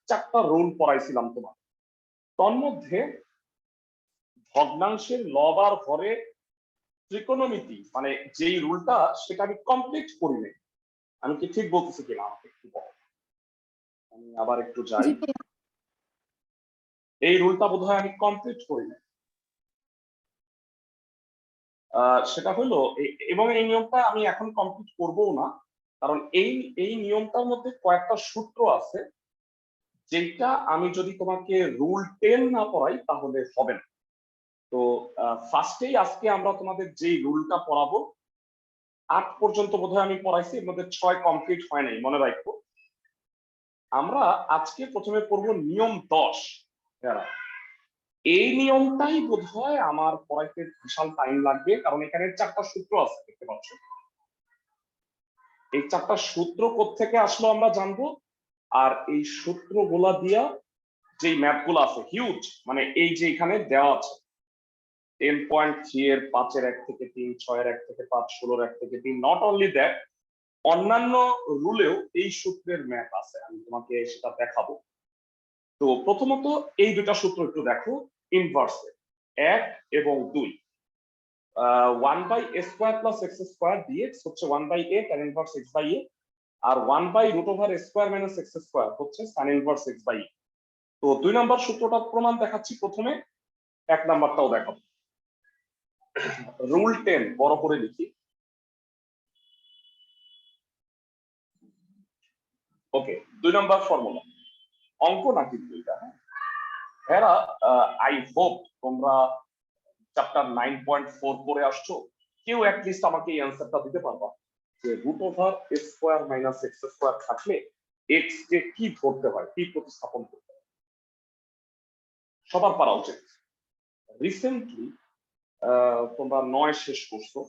চারটা রুল পড়াইছিলাম তোমার। তন্মধ্যে ভগ্নাংশের লব আর হরে ত্রিকোণমিতি মানে যেই রুলটা সেটা আমি কমপ্লিট করি নাই। আমি কি ঠিক বলতেছি কিনা আমাকে একটু বলো। আমি আবার একটু যাই। এই রুলটা বোধহয় আমি কমপ্লিট করি নাই। সেটা হলো এবং এই নিয়মটা আমি এখন কমপ্লিট করবও না, কারণ এই নিয়মটার মধ্যে কয়েকটা সূত্র আছে যেটা আমি যদি তোমাকে রুল 10 না পড়াই তাহলে হবে না। তো ফার্স্টেই আজকে আমরা তোমাদের যে রুলটা পড়াবো 8 পর্যন্ত বোধহয় আমি পড়াইছি, এর মধ্যে 6 কমপ্লিট হয় নাই, মনে রাখবো। আমরা আজকে প্রথমে পড়বো নিয়ম 10। এই নিয়মটাই বোধহয় আমার পড়াইতে বিশাল টাইম লাগবে, কারণ এখানে 4টা সূত্র আছে, দেখতে পাচ্ছ। এই 4টা সূত্র কোত্থেকে আসলো আমরা জানবো, আর এই সূত্রগুলা দিয়া যে ম্যাথগুলো আছে হিউজ, মানে এই যে এখানে দেওয়া আছে 10.3 এর 5 এর 1 থেকে 3, 6 এর 1 থেকে 5, 16 এর 1 থেকে 3, নট অনলি দ্যাট, অন্যান্য রুলেও এই সূত্রের ম্যাথ আছে, আমি তোমাকে সেটা দেখাবো। তো প্রথমত এই দুটা সূত্র একটু দেখো ইনভার্সে, 1 এবং 2। 1/a² + x² dx হচ্ছে 1/a tan ইনভার্স x/a, আর 1/√a² - x² হচ্ছে sin ইনভার্স x/a। তো 2 নম্বর সূত্রটা প্রমাণ দেখাচ্ছি প্রথমে, 1 নাম্বারটাও দেখাবো। রুল 10 বড় করে লিখি। ওকে, 2 নম্বর ফর্মুলা, অঙ্ক না কিন্তু এটা। এরা আই হোপ তোমরা চ্যাপ্টার 9.4 পড়ে আসছো, কেউ অ্যাটলিস্ট আমাকে এই অ্যান্সারটা দিতে পারবা যে √a² - x² থাকলে x কে কি ধরতে হয়, কি প্রতিস্থাপন করতে হয়? সবার পারা উচিত। রিসেন্টলি তোমরা 9 শেষ করছো,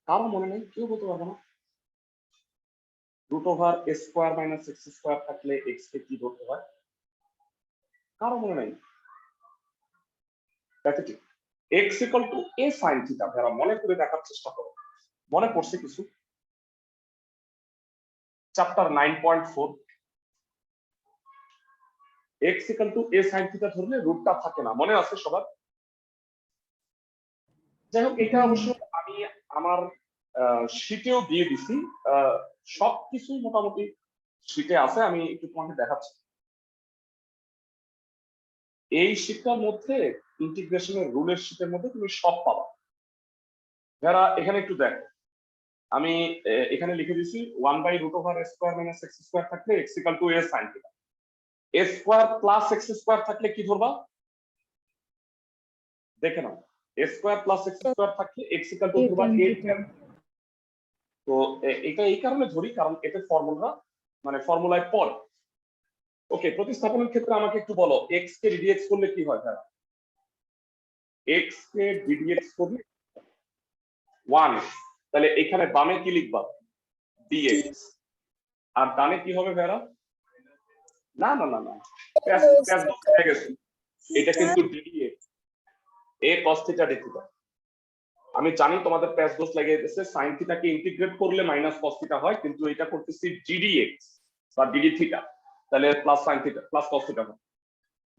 কারো মনে নেই? কেউ বলতে পারবে না √a² - x² থাকলে x কে কি ধরতে হয়? কারো মনে নেই? প্যাথেটিক। x = a sin θ। যারা মনে করে দেখার চেষ্টা করো, মনে পড়ছে কিছু? চ্যাপ্টার 9.4, x = a sin θ ধরলে রুটটা থাকে না, মনে আছে সবার? যাই হোক, এটা অবশ্য আমি আমার শীটেও দিয়ে দিছি, সবকিছু মোটামুটি শীটে আছে, আমি একটু তোমাকে দেখাচ্ছি। এই শীটটার মধ্যে ইন্টিগ্রেশনের রুলের শীটের মধ্যে তুমি সব পাবা। যারা এখানে একটু দেখো, আমি এখানে লিখে দিছি 1/√a² - x² থাকলে x = a sin θ। a² + x² থাকলে কি ধরবা? দেখে নাও, a² + x² থাকলে x = ধরবা a tan। তো এটা এই কারণে ধরি কারণ এতে ফর্মুলা মানে ফর্মুলায় পড়ে। ওকে, প্রতিস্থাপনের ক্ষেত্রে আমাকে একটু বলো x কে ddx করলে কি হয়? হ্যাঁ, x কে ddx করলে 1, তাহলে এখানে বামে কি লিখবা? dx, আর ডানে কি হবে ভেড়া? না না না না, এটা কিন্তু ddx, a cos θ dθ। আমি জানি তোমাদের প্যাচ দোষ লেগে গেছে, sin θ কে ইন্টিগ্রেট করলে মাইনাস cos θ হয়, কিন্তু এটা করতেছি ddx বা ddθ, তাহলে প্লাস sin θ প্লাস cos θ হয়।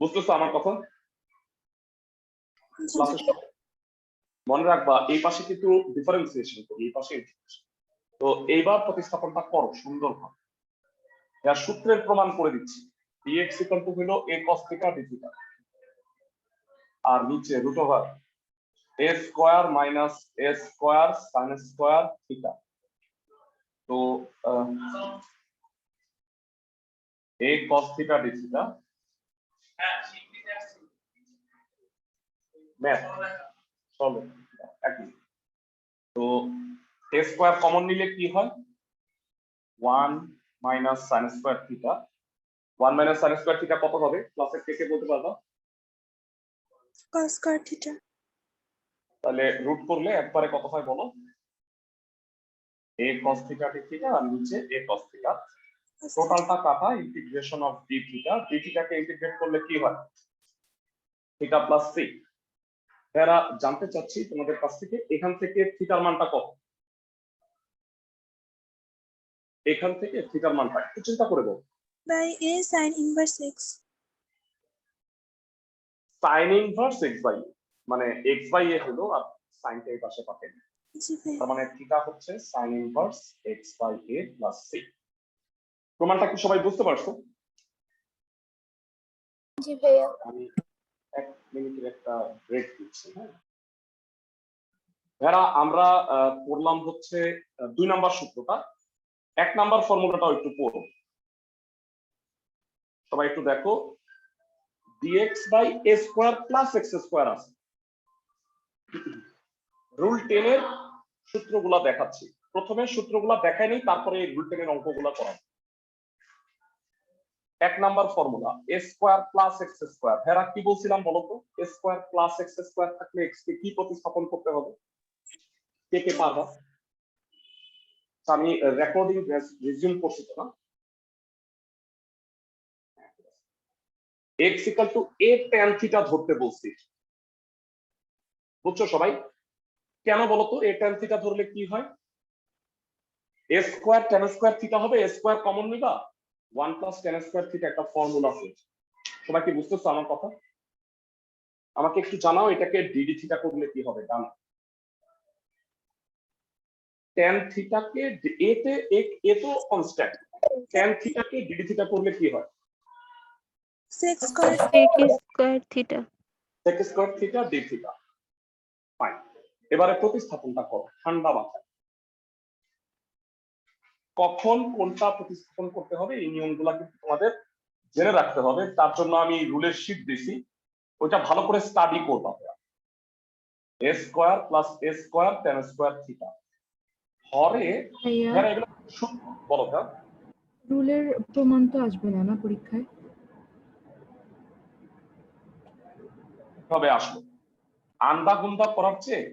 বুঝতেছো আমার কথা? মনে রাখবা এই পাশে কিন্তু ডিফারেন্সিয়েশন করি, এই পাশে ইন্টিগ্রেশন। তো এইবার প্রতিস্থাপনটা করো সুন্দরভাবে। এর সূত্রের প্রমাণ করে দিচ্ছি। dx হলো a cos θ dθ, আর নিচে √a² - a² sin² θ। তো a cos θ dθ ম্যাথ চলো একই। তো a² কমন নিলে কি হয়? 1 - sin² θ। 1 - sin² θ কত হবে? ক্লাসে কে কে বলতে পারবা? cos² θ। তাহলে রুট করলে একবারে কত হয় বলো? a cos θ dθ আর নিচে a cos θ। টোটালটা কাটা, integration of dθ। dθ K integrate করলে কি হয়? θ + c। এরা জানতে চাচ্ছি তোমাদের কাছ থেকে এখান থেকে থিটার মানটা কত? এখান থেকে থিটার মানটা একটু চিন্তা করে দাও। By a sin inverse x। sin inverse x by মানে x বাই a হলো আর সাইনটা এই পাশে পাবেন। জি ভাইয়া। তার মানে থিটা হচ্ছে sin inverse x by a plus c। প্রমাণটা কি সবাই বুঝতে পারছো? জি ভাইয়া। আমি 1 মিনিটের একটা ব্রেক দিচ্ছি। হ্যাঁ ভাইরা, আমরা পড়লাম হচ্ছে 2 নাম্বার সূত্রটা। 1 নাম্বার ফর্মুলাটা একটু পড়ো সবাই, একটু দেখো। dx by a square plus x square আছে। রুল 10 এর সূত্রগুলা দেখাচ্ছি। প্রথমে সূত্রগুলা দেখাই নেই, তারপরে রুল 10 এর অঙ্কগুলা করাবো। 1 number formula a square plus x square. ভাইরা কি বলছিলাম বলো তো? a square plus x square থাকলে x কে কি প্রতিস্থাপন করতে হবে? কে কে পারবা? আমি রেকর্ডিং রিজিউম করছি তো না? x equal to a tan theta ধরতে বলছি, বুঝছো সবাই? কেন বলতো a tan থিটা ধরলে কি হয়? a square tan square theta হবে, a স্কয়ার কমন নিবা, 1 প্লাস tan স্কয়ার থিটা একটা ফর্মুলা আছে। সবাই কি বুঝতেছো আমার কথা? আমাকে একটু জানাও এটাকে dd থিটা করলে কি হবে? জানো tan থিটাকে a তে a তো কনস্ট্যান্ট, tan থিটাকে dd থিটা করলে কি হয়? sec square theta. sec square theta d theta. Fine, এবারে প্রতিস্থাপনটা করো ঠান্ডা মাথায়। কখন কোনটা প্রতিস্থাপন করতে হবে এই নিয়মগুলো কিন্তু তোমাদের জেনে রাখতে হবে। তার জন্য আমি রুলের শীট দিছি, ওইটা ভালো করে স্টাডি করবা। a square plus a square tan square theta হরে এগুলো বলো না। রুলের প্রমাণ তো আসবে না পরীক্ষায়? কিভাবে আসলো? আন্দা গুন্দা করার চেয়ে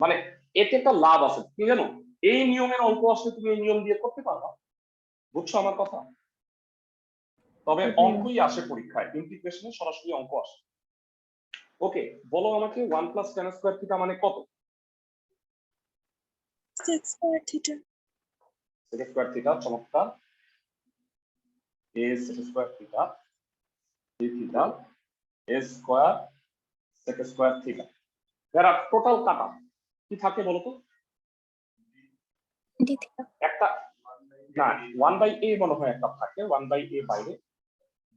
মানে এতে একটা লাভ আছে কি জানো? এই নিয়মের অঙ্ক আসলে তুমি এই নিয়ম দিয়ে করতে পারবা, বুঝছো আমার কথা? তবে অঙ্কই আসে পরীক্ষায়, ইন্টিগ্রেশনে সরাসরি অঙ্ক আসে। ওকে, বলো আমাকে 1 প্লাস tan স্কয়ার থিটা মানে কত? sec square theta. sec square theta, চমৎকার। a sec square theta d theta a square sec square theta. এরা টোটাল কাটা কি থাকে বলো তো? d theta. একটা না, 1 বাই a মনে হয় একটা থাকে, 1 বাই a বাইরে,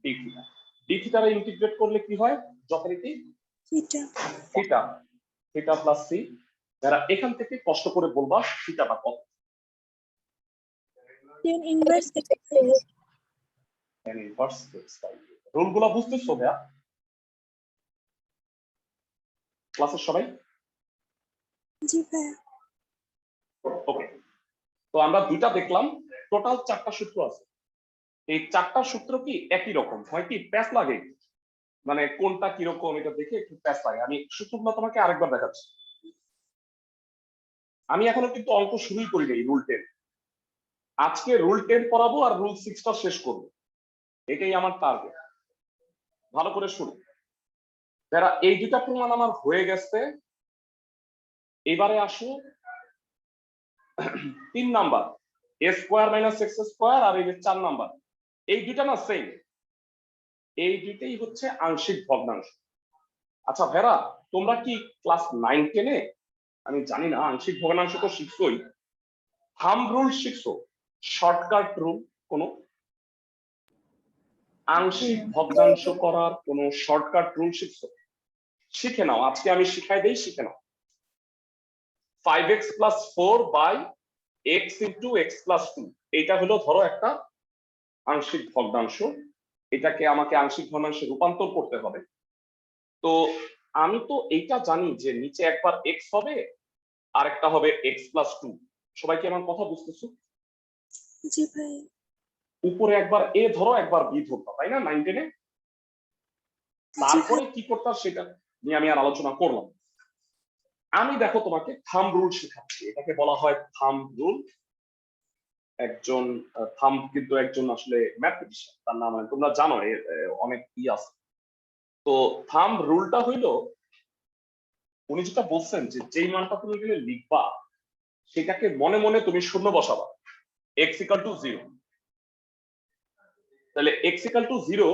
d থিটা। d থিটারে ইন্টিগ্রেট করলে কি হয়? যথারীতি theta. Theta, theta plus c। এরা এখান থেকে কষ্ট করে বলবা থিটাটা কত। tan inverse x। tan inverse x by a। রুলগুলো বুঝতেছো ভাইয়া ক্লাসের সবাই? জি ভাইয়া। ওকে, তো আমরা দুইটা দেখলাম, টোটাল 4টা সূত্র আছে। এই 4টা সূত্র কি একই রকম হয়? কি প্যাচ লাগে? মানে কোনটা কিরকম এটা দেখে একটু প্যাচ লাগে। আমি সূত্রগুলো তোমাকে আরেকবার দেখাচ্ছি। আমি এখনো কিন্তু অঙ্ক শুরুই করি নাই রুল 10। আজকে রুল 10 পড়াবো আর রুল 6টা শেষ করবো, এটাই আমার টার্গেট। ভালো করে শুনো যারা, এই দুটা প্রমাণ আমার হয়ে গেছে। এবারে আসো 3 number a square minus x square, আর এই যে 4 নাম্বার, এই দুটা না সেম, এই দুইটাই হচ্ছে আংশিক ভগ্নাংশ। আচ্ছা ভেরা, তোমরা কি ক্লাস 9 10 এ, আমি জানি না, আংশিক ভগ্নাংশ তো শিখছোই, থাম্ব রুল শিখছো? শর্টকাট রুল কোন আংশিক ভগ্নাংশ করার কোন শর্টকাট রুল শিখছো? শিখে নাও, আজকে আমি শিখাই দেই, শিখে নাও। 5x plus 4 by x into x plus 2, এটা হলো ধরো একটা আংশিক ভগ্নাংশ, এটাকে আমাকে আংশিক ভগ্নাংশে রূপান্তর করতে হবে। তো আমি তো এইটা জানি যে নিচে একবার x হবে আর একটা হবে x প্লাস 2। সবাই কি আমার কথা বুঝতেছো? জি ভাই। উপরে একবার a ধরো একবার b ধরতো, তাই না 9 10 এ? তারপরে কি করতাম সেটা নিয়ে আমি আর আলোচনা করলাম। আমি দেখো তোমাকে থাম্ব রুল শেখাচ্ছি, এটাকে বলা হয় থাম্ব রুল। একজন থাম্ব কিন্তু একজন আসলে ম্যাথমেটিশিয়ান, তার নাম তোমরা জানো, অনেক ই আছে। তো থাম্ব রুলটা হইলো, উনি যেটা বলছেন যে যেই মানটা তুমি গেলে লিখবা সেটাকে মনে মনে তুমি শূন্য বসাবা। x equal to 0। তাহলে x ইকুয়াল টু 0,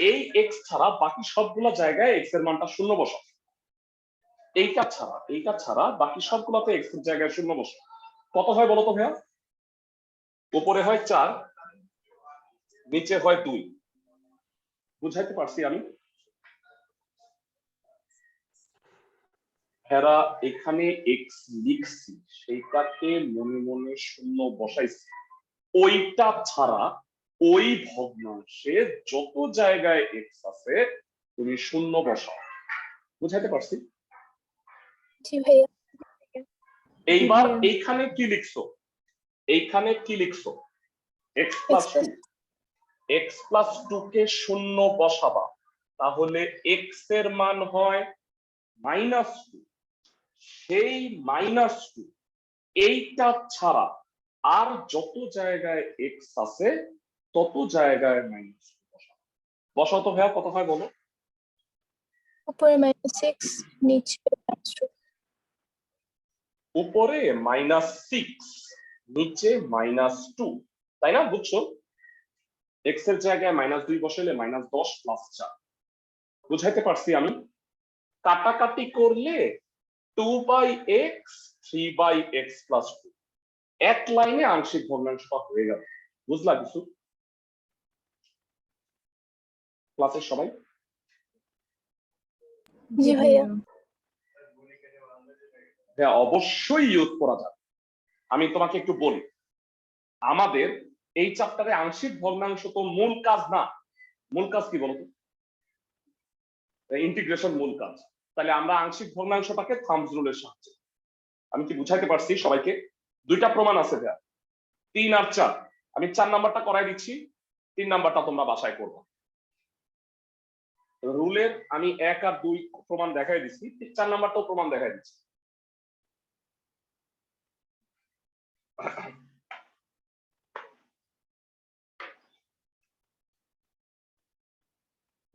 এই x ছাড়া বাকি সবগুলো জায়গায় x এর মানটা শূন্য বসাও। এইটা ছাড়া বাকি সবগুলোতে x এর জায়গায় শূন্য বসাও। কত হয় বলো তো ভাইয়া? উপরে হয় 4, নিচে হয় 2। বুঝাইতে পারছি আমি? হেরা এখানে x লিখছি, সেইটাকে মনে মনে শূন্য বসাইছি। ওইটা ছাড়া ওই ভগ্নাংশে যত জায়গায় x আছে তুমি শূন্য বসাও। বুঝাইতে পারছি? জি ভাইয়া। এইবার ভাইয়া। এইখানে কি লিখছো? এইখানে কি লিখছো? x plus 2। x প্লাস 2 কে শূন্য বসাবা, তাহলে x এর মান হয় -2। সেই -2 এইটা ছাড়া আর যত জায়গায় x আছে তত জায়গায় -2 বসাও। বসাও তো ভাইয়া, কত হয় বলো? উপরে -6, নিচে -2। উপরে -6, নিচে -2, তাই না? বুঝছো? x এর জায়গায় -2 বসাইলে -10 প্লাস 4। বুঝাইতে পারছি আমি? কাটাকাটি করলে 2/x 3/x প্লাস 2, এক লাইনে আংশিক ভগ্নাংশটা হয়ে গেল। বুঝলা কিছু ক্লাসের সবাই? জি ভাইয়া। হ্যাঁ, অবশ্যই ইউজ করা যাবে। আমি তোমাকে একটু বলি, আমাদের এই চ্যাপ্টারে আংশিক ভগ্নাংশ তো মূল কাজ না। মূল কাজ কি বলতো? ইন্টিগ্রেশন মূল কাজ। তাহলে আমরা আংশিক ভগ্নাংশটাকে থাম্বস রুলের সাহায্যে, আমি কি বুঝাইতে পারছি সবাইকে? দুইটা প্রমাণ আছে ভাইয়া, 3 আর 4। আমি 4 নাম্বারটা করাই দিচ্ছি, 3 নাম্বারটা তোমরা বাসায় করবে। রুলের আমি 1 আর 2 প্রমাণ দেখাই দিচ্ছি, 4 নাম্বারটাও প্রমাণ দেখাই দিচ্ছি।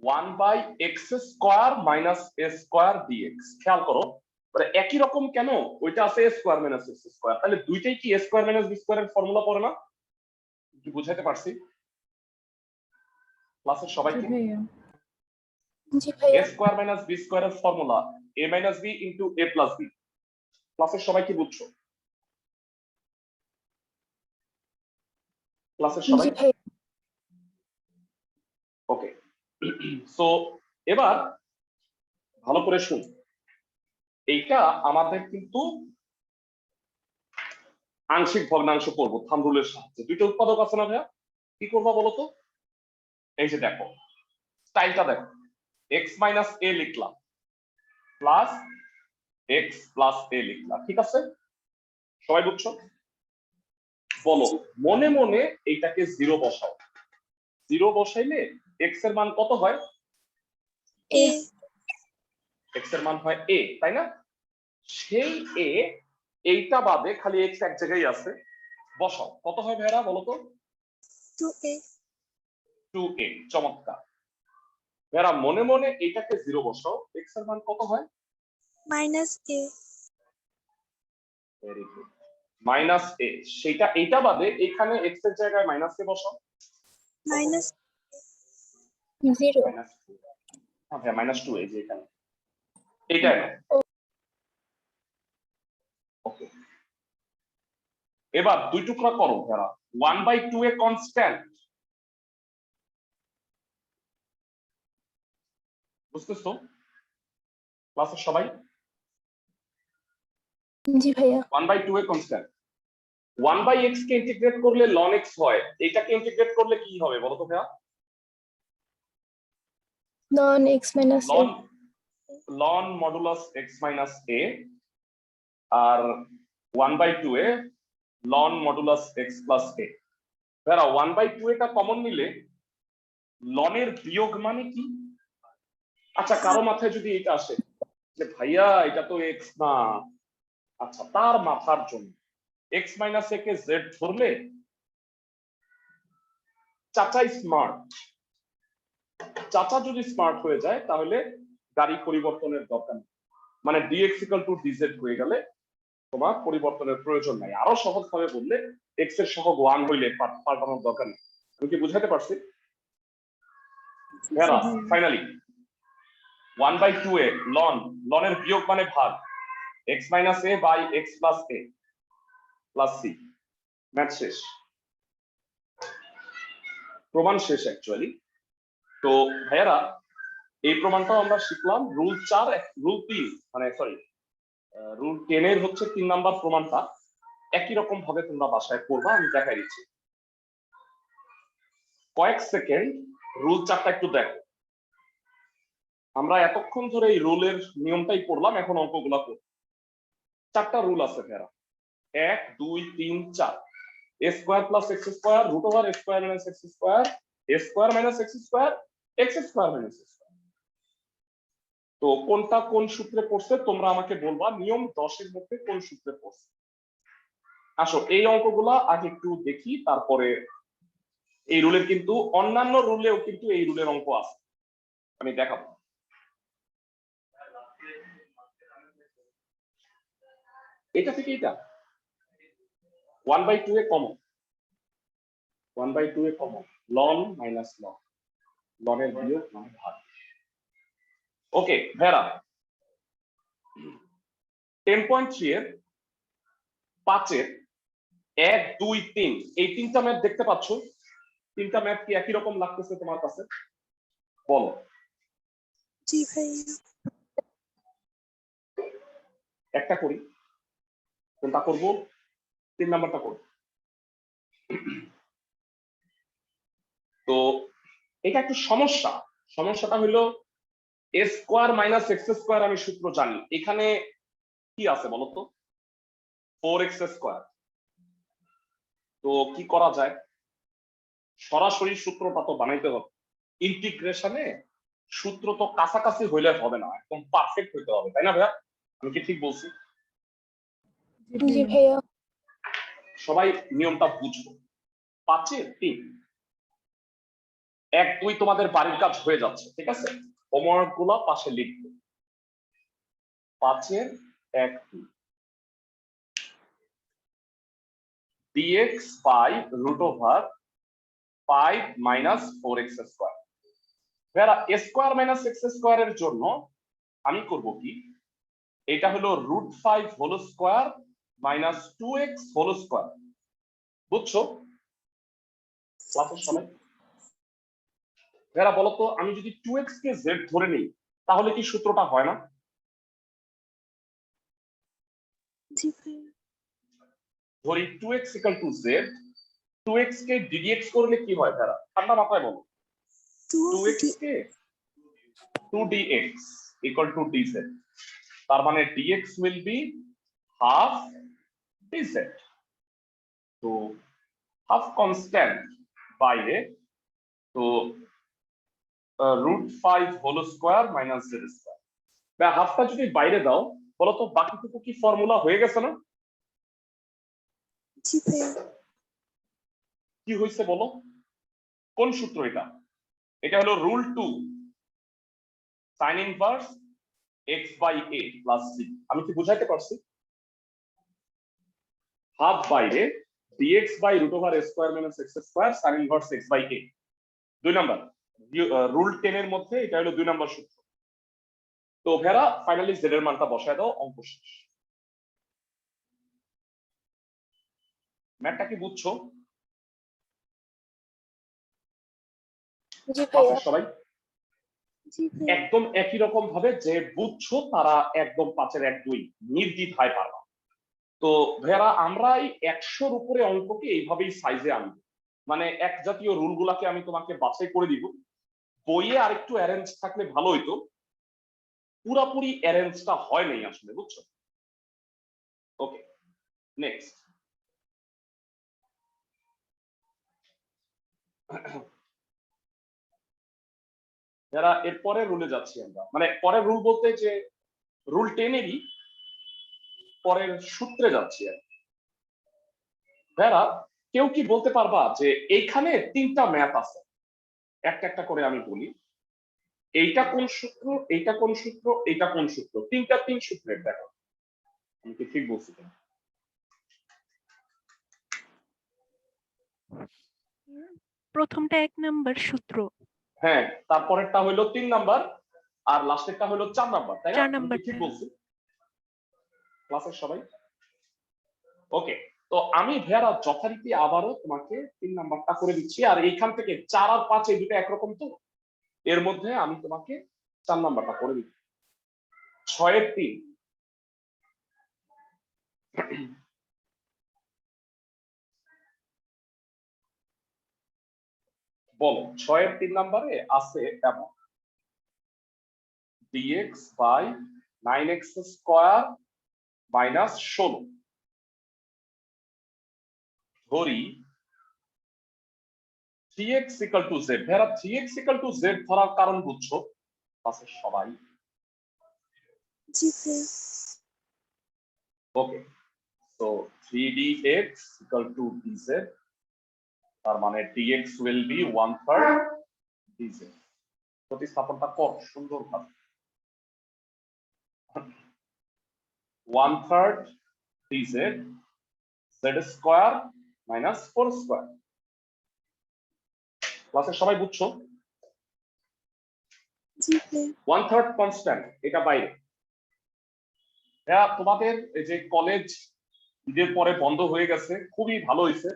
One by x square minus a square dx. খেয়াল করো, মানে একই রকম কেন? ওইটা আছে a square minus x square, তাহলে দুইটাই কি এ স্কোয়ার মাইনাস বি স্কোয়ারের ফর্মুলা পড়ে না? কি বুঝাইতে পারছি ক্লাসের সবাইকে? জি এ ভাইয়া। স্কোয়ার মাইনাস বি স্কোয়ারের ফর্মুলা এ মাইনাস বি ইন্টু এ প্লাস বি। ক্লাসের সবাই কি বুঝছো? ক্লাসের সবাই? জি ভাইয়া। ওকে, সো এবার ভালো করে শুন, এইটা আমাদের কিন্তু আংশিক ভগ্নাংশ করবো থাম্ব রুলের সাহায্যে। দুইটা উৎপাদক আছে না ভাইয়া? কি করবা বলতো? এই যে দেখো, স্টাইলটা দেখো, এক্স মাইনাস এ লিখলাম প্লাস এক্স প্লাস এ লিখলাম, ঠিক আছে? সবাই বুঝছো? বলো মনে মনে এইটাকে 0 বসাও। 0 বসাইলে এক্স এর মান কত হয়? এ। এক্স এর মান হয় এ, তাই না? সেই এ, এইটা বাদে খালি এক্স এক জায়গায় আছে, বসাও। কত হয় ভাইরা বলো তো? 2a। 2a। চমৎকার ভাইরা, মনে মনে এইটাকে 0 বসাও, এক্স এর মান কত হয়? -a। ভেরি গুড, মাইনাস এ। সেটা এইটা বাদে এখানে এক্স এর জায়গায় মাইনাস এ বসাও। -0। মাইনাস 2, হ্যাঁ -2 এই যে এখানে, এইটাই না? ওকে, এবার দুই টুকরা করো যারা 1/2 এ কনস্ট্যান্ট। বুঝতেছো ক্লাসের সবাই? জি ভাইয়া। 1/2 a constant. 1/x K integrate করলে ln x হয়, এইটাকে ইন্টিগ্রেট করলে কি হবে বলো তো ভাইয়া? ln x minus a। ln modulus x minus a, আর 1/2 a ln modulus x plus a। ভাইয়া 1/2 এটা কমন নিলে ln এর বিয়োগ মানে কি? আচ্ছা, কারো মাথায় যদি এটা আসে যে ভাইয়া এটা তো x না, আচ্ছা তার মাথার জন্য x minus a K z ধরলে চাচাই স্মার্ট। চাচা যদি স্মার্ট হয়ে যায় তাহলে গাড়ি পরিবর্তনের দরকার নেই, মানে dx = dz হয়ে গেলে তোমার পরিবর্তনের প্রয়োজন নাই। আরো সহজ ভাবে বললে এক্স এর সহগ 1 হইলে পাল্টানোর দরকার নেই। তুমি কি বুঝাতে পারছি? ভেরা ফাইনালি 1/2 এ লন এর বিয়োগ মানে ভাগ x - a by x + a + c। Math শেষ, প্রমাণ শেষ অ্যাকচুয়ালি। তো ভাইয়ারা এই প্রমাণটাও আমরা শিখলাম রুল 4 রুল 3 মানে সরি রুল 10 এর হচ্ছে 3 নাম্বার প্রমাণটা একই রকম ভাবে তোমরা বাসায় করবা, আমি দেখাই দিচ্ছি। কয়েক সেকেন্ড রুল 4টা একটু দেখো। আমরা এতক্ষণ ধরে এই রুলের নিয়মটাই পড়লাম, এখন অঙ্কগুলা করব। 4টা রুল আছে ভাইয়ারা, 1 2 3 4। a square plus x square root over a square minus x square a square minus x square x square minus x square. তো কোনটা কোন সূত্রে পড়ছে তোমরা আমাকে বলবা, নিয়ম 10 এর মধ্যে কোন সূত্রে পড়ছে। আসো এই অঙ্কগুলা আগে একটু দেখি, তারপরে এই রুলের কিন্তু অন্যান্য রুলেও কিন্তু এই রুলের অঙ্ক আছে, আমি দেখাবো। এটা থেকে এটা 1/2 a common, 1/2 a common, loan minus লনের বিয়োগ মানে ভাগ। ওকে ভেরা 10.3 এর 5 এর 1 2 3 এই তিনটা ম্যাথ দেখতে পাচ্ছ? তিনটা ম্যাথ কি একই রকম লাগতেছে তোমার কাছে? বলো। জি ভাইয়া। একটা করি, কোনটা করব? 3 নাম্বারটা করব। তো এটা একটু সমস্যা। সমস্যাটা হলো a square minus x square আমি সূত্র জানি, এখানে কি আছে বলতো? 4x square. তো কি করা যায়? সরাসরি সূত্রটা তো বানাইতে হবে। ইন্টিগ্রেশনে সূত্র তো কাছাকাছি হইলে হবে না, একদম পারফেক্ট হইতে হবে, তাই না ভাইয়া? আমি কি ঠিক বলছি? জি ভাইয়া। সবাই নিয়মটা বুঝবো। 5 এর 3 1 2 তোমাদের বাড়ির কাজ হয়ে যাচ্ছে, ঠিক আছে? হোমওয়ার্ক গুলো পাশে লিখবে। 5 এর 1 2 dx বাই রুট ওভার 5 মাইনাস 4x স্কয়ার। ভাইয়া a স্কয়ার মাইনাস x স্কয়ারের জন্য আমি করব কি, এটা হলো root 5 whole square minus 2x whole square. বুঝছো ক্লাসের সময়? ভাইয়া বলো তো, আমি যদি 2x কে z ধরে নিই তাহলে কি সূত্রটা হয় না? জি ভাইয়া। ধরি 2x z, 2x কে ddx করলে কি হয় ভাইয়া? ঠান্ডা মাথায় বলো। 2x K 2dx equal to dz, তার মানে dx will be half dz। তো half constant বাইরে, তো root 5 whole square minus z square. বা হাফটা যদি বাইরে দাও বলো তো বাকিটুকু কি ফর্মুলা হয়ে গেছে না? জি ভাইয়া। কি হয়েছে বলো? কোন সূত্র এটা? এটা হলো rule 2 sin inverse x by a plus c। আমি কি বুঝাইতে পারছি? হাফ বাইরে dx by root over a square minus x square sin inverse x by a। 2 number rule 10 এর মধ্যে এটা হলো 2 নাম্বার সূত্র। তো ভেরা ফাইনালি z এর মানটা বসায় দাও, অঙ্ক শেষ। ম্যাথটা কি বুঝছো? জি ভাইয়া। সবাই জি ভাইয়া। একদম একই রকম ভাবে যে বুঝছো তারা একদম 5 এর 1 2 নির্দ্বিধায় পারবা। তো ভাইয়ারা আমরা এই 100-র উপরে অঙ্ককে এইভাবেই সাইজে আনবো, মানে এক জাতীয় রুল গুলাকে আমি তোমাকে বাছাই করে দিব। বইয়ে আরেকটু অ্যারেঞ্জ থাকলে ভালো হইতো, পুরাপুরি অ্যারেঞ্জটা হয় নাই আসলে, বুঝছো? Okay next. যারা এরপরে রুলে যাচ্ছি আমরা, মানে পরের রুল বলতে যে রুল 10 এরই পরের সূত্রে যাচ্ছি আর কি। যারা কেউ কি বলতে পারবা যে এইখানে 3টা ম্যাথ আছে, একটা একটা করে আমি বলি। এইটা কোন সূত্র, এইটা কোন সূত্র, এইটা কোন সূত্র? 3টা 3 সূত্রের, দেখো আমি কি ঠিক বলছি কিনা? প্রথমটা 1 নাম্বার সূত্র, হ্যাঁ, তারপরেরটা হলো 3 নাম্বার আর লাস্টেরটা হলো 4 নাম্বার, তাই না? 4 আমি কি নাম্বারটা। ঠিক বলছি ক্লাসের সবাই? ওকে, তো আমি ভেয়ারা যথারীতি আবারও তোমাকে 3 নাম্বারটা করে দিচ্ছি, আর এইখান থেকে 4 আর 5 এই দুটো একরকম, তো এর মধ্যে আমি তোমাকে 4 নাম্বারটা করে দিচ্ছি। 6 এর 3 বলো, 6 এর 3 নাম্বারে আছে এমন dx by 9x square minus 16, ধরি 3x equal to z। ভেরা 3x equal to z ধরার কারণ বুঝছো পাশে সবাই? জি ভাইয়া। ওকে, তো 3dx ইকুয়াল টু dz, তার মানে dx will be 1/3 dz। প্রতিস্থাপনটা কর সুন্দরভাবে। 1/3 dz z square minus 4 square. ক্লাসে সবাই বুঝছো? জি ভাইয়া। 1/3 কনস্ট্যান্ট, এটা বাইরে। হ্যাঁ, তোমাদের এই যে কলেজ ঈদের পরে বন্ধ হয়ে গেছে, খুবই ভালো হয়েছে,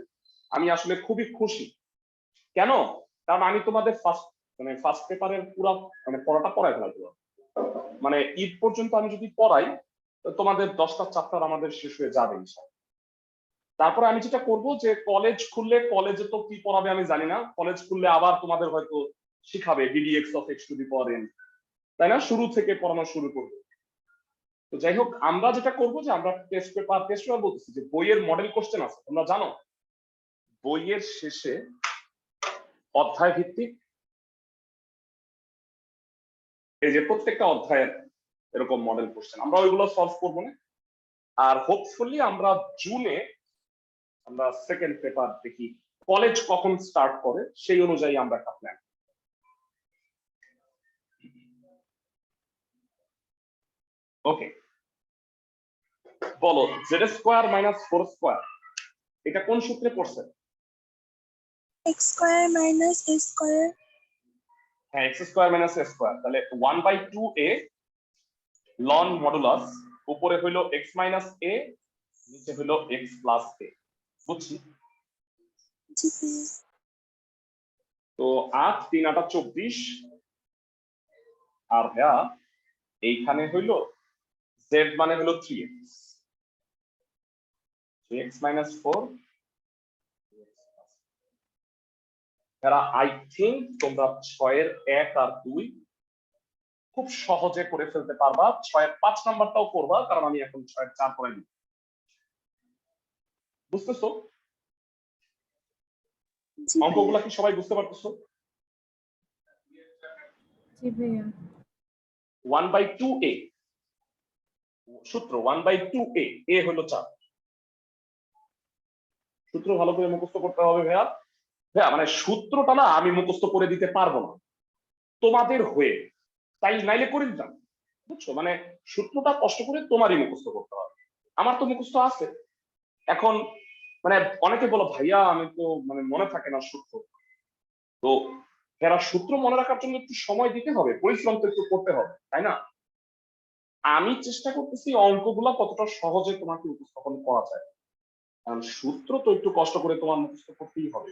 আমি আসলে খুবই খুশি। কেন? কারণ আমি তোমাদের ফার্স্ট পেপারের পুরো পড়াটা পড়াই ফেলাম। মানে ঈদ পর্যন্ত আমি যদি পড়াই, তো তোমাদের 10টা চ্যাপ্টার আমাদের শেষ হয়ে যাবে ইনশাআল্লাহ। তারপরে আমি যেটা করব যে কলেজ খুললে, কলেজে তো কি পড়াবে আমি জানি না, কলেজ খুললে আবার তোমাদের হয়তো শিখাবে ddx of x to the power n, তাই না? শুরু থেকে পড়ানো শুরু করবে। তো যাই হোক, আমরা যেটা করব যে আমরা টেস্ট পেপার বলতেছি যে বইয়ের মডেল কোশ্চেন আছে, তোমরা জানো বইয়ের শেষে অধ্যায় ভিত্তিক এই যে প্রত্যেকটা অধ্যায়ের এরকম মডেল কোশ্চেন, আমরা ওইগুলো সলভ করবো না। আর হোপফুলি আমরা জুনে আমরা সেকেন্ড পেপার দেখি, কলেজ কখন স্টার্ট করে সেই অনুযায়ী আমরা একটা প্ল্যান। ওকে, বলো জেড স্কোয়ার মাইনাস 4 স্কোয়ার এটা কোন সূত্রে পড়ছে? x square minus a square. হ্যাঁ, x square minus a square, তাহলে 1/2a লন মডুলাস, উপরে হইলো x মাইনাস a, নিচে হইলো x প্লাস a। বুঝছি? জি ভাইয়া। তো 8 3 8 24, আর হ্যাঁ এইখানে হইলো z মানে হলো 3x, 3x minus 4। এরা আই থিঙ্ক তোমরা 6 এর 1 আর 2 খুব সহজে করে ফেলতে পারবা, 6 এর 5 নাম্বারটাও করবা, কারণ আমি এখন 6 এর 4 পড়াই দিই। বুঝতেছো? জি অঙ্কগুলা ভাইয়া। কি সবাই বুঝতে পারতেছো? জি ভাইয়া। 1/2a সূত্র, 1/2a, a হলো 4। সূত্র ভালো করে মুখস্থ করতে হবে ভাইয়া। ভাইয়া মানে সূত্রটা না আমি মুখস্থ করে দিতে পারবো না তোমাদের হয়ে, তাই নাইলে করে দিতাম। বুঝছো? মানে সূত্রটা কষ্ট করে তোমারই মুখস্থ করতে হবে, আমার তো মুখস্থ আছে। এখন মানে অনেকে বলো ভাইয়া আমি তো মানে মনে থাকে না সূত্র, তো এরা সূত্র মনে রাখার জন্য একটু সময় দিতে হবে, পরিশ্রম তো একটু করতে হবে, তাই না? আমি চেষ্টা করতেছি অঙ্কগুলা কতটা সহজে তোমাকে উপস্থাপন করা যায়, কারণ সূত্র তো একটু কষ্ট করে তোমার মুখস্থ করতেই হবে।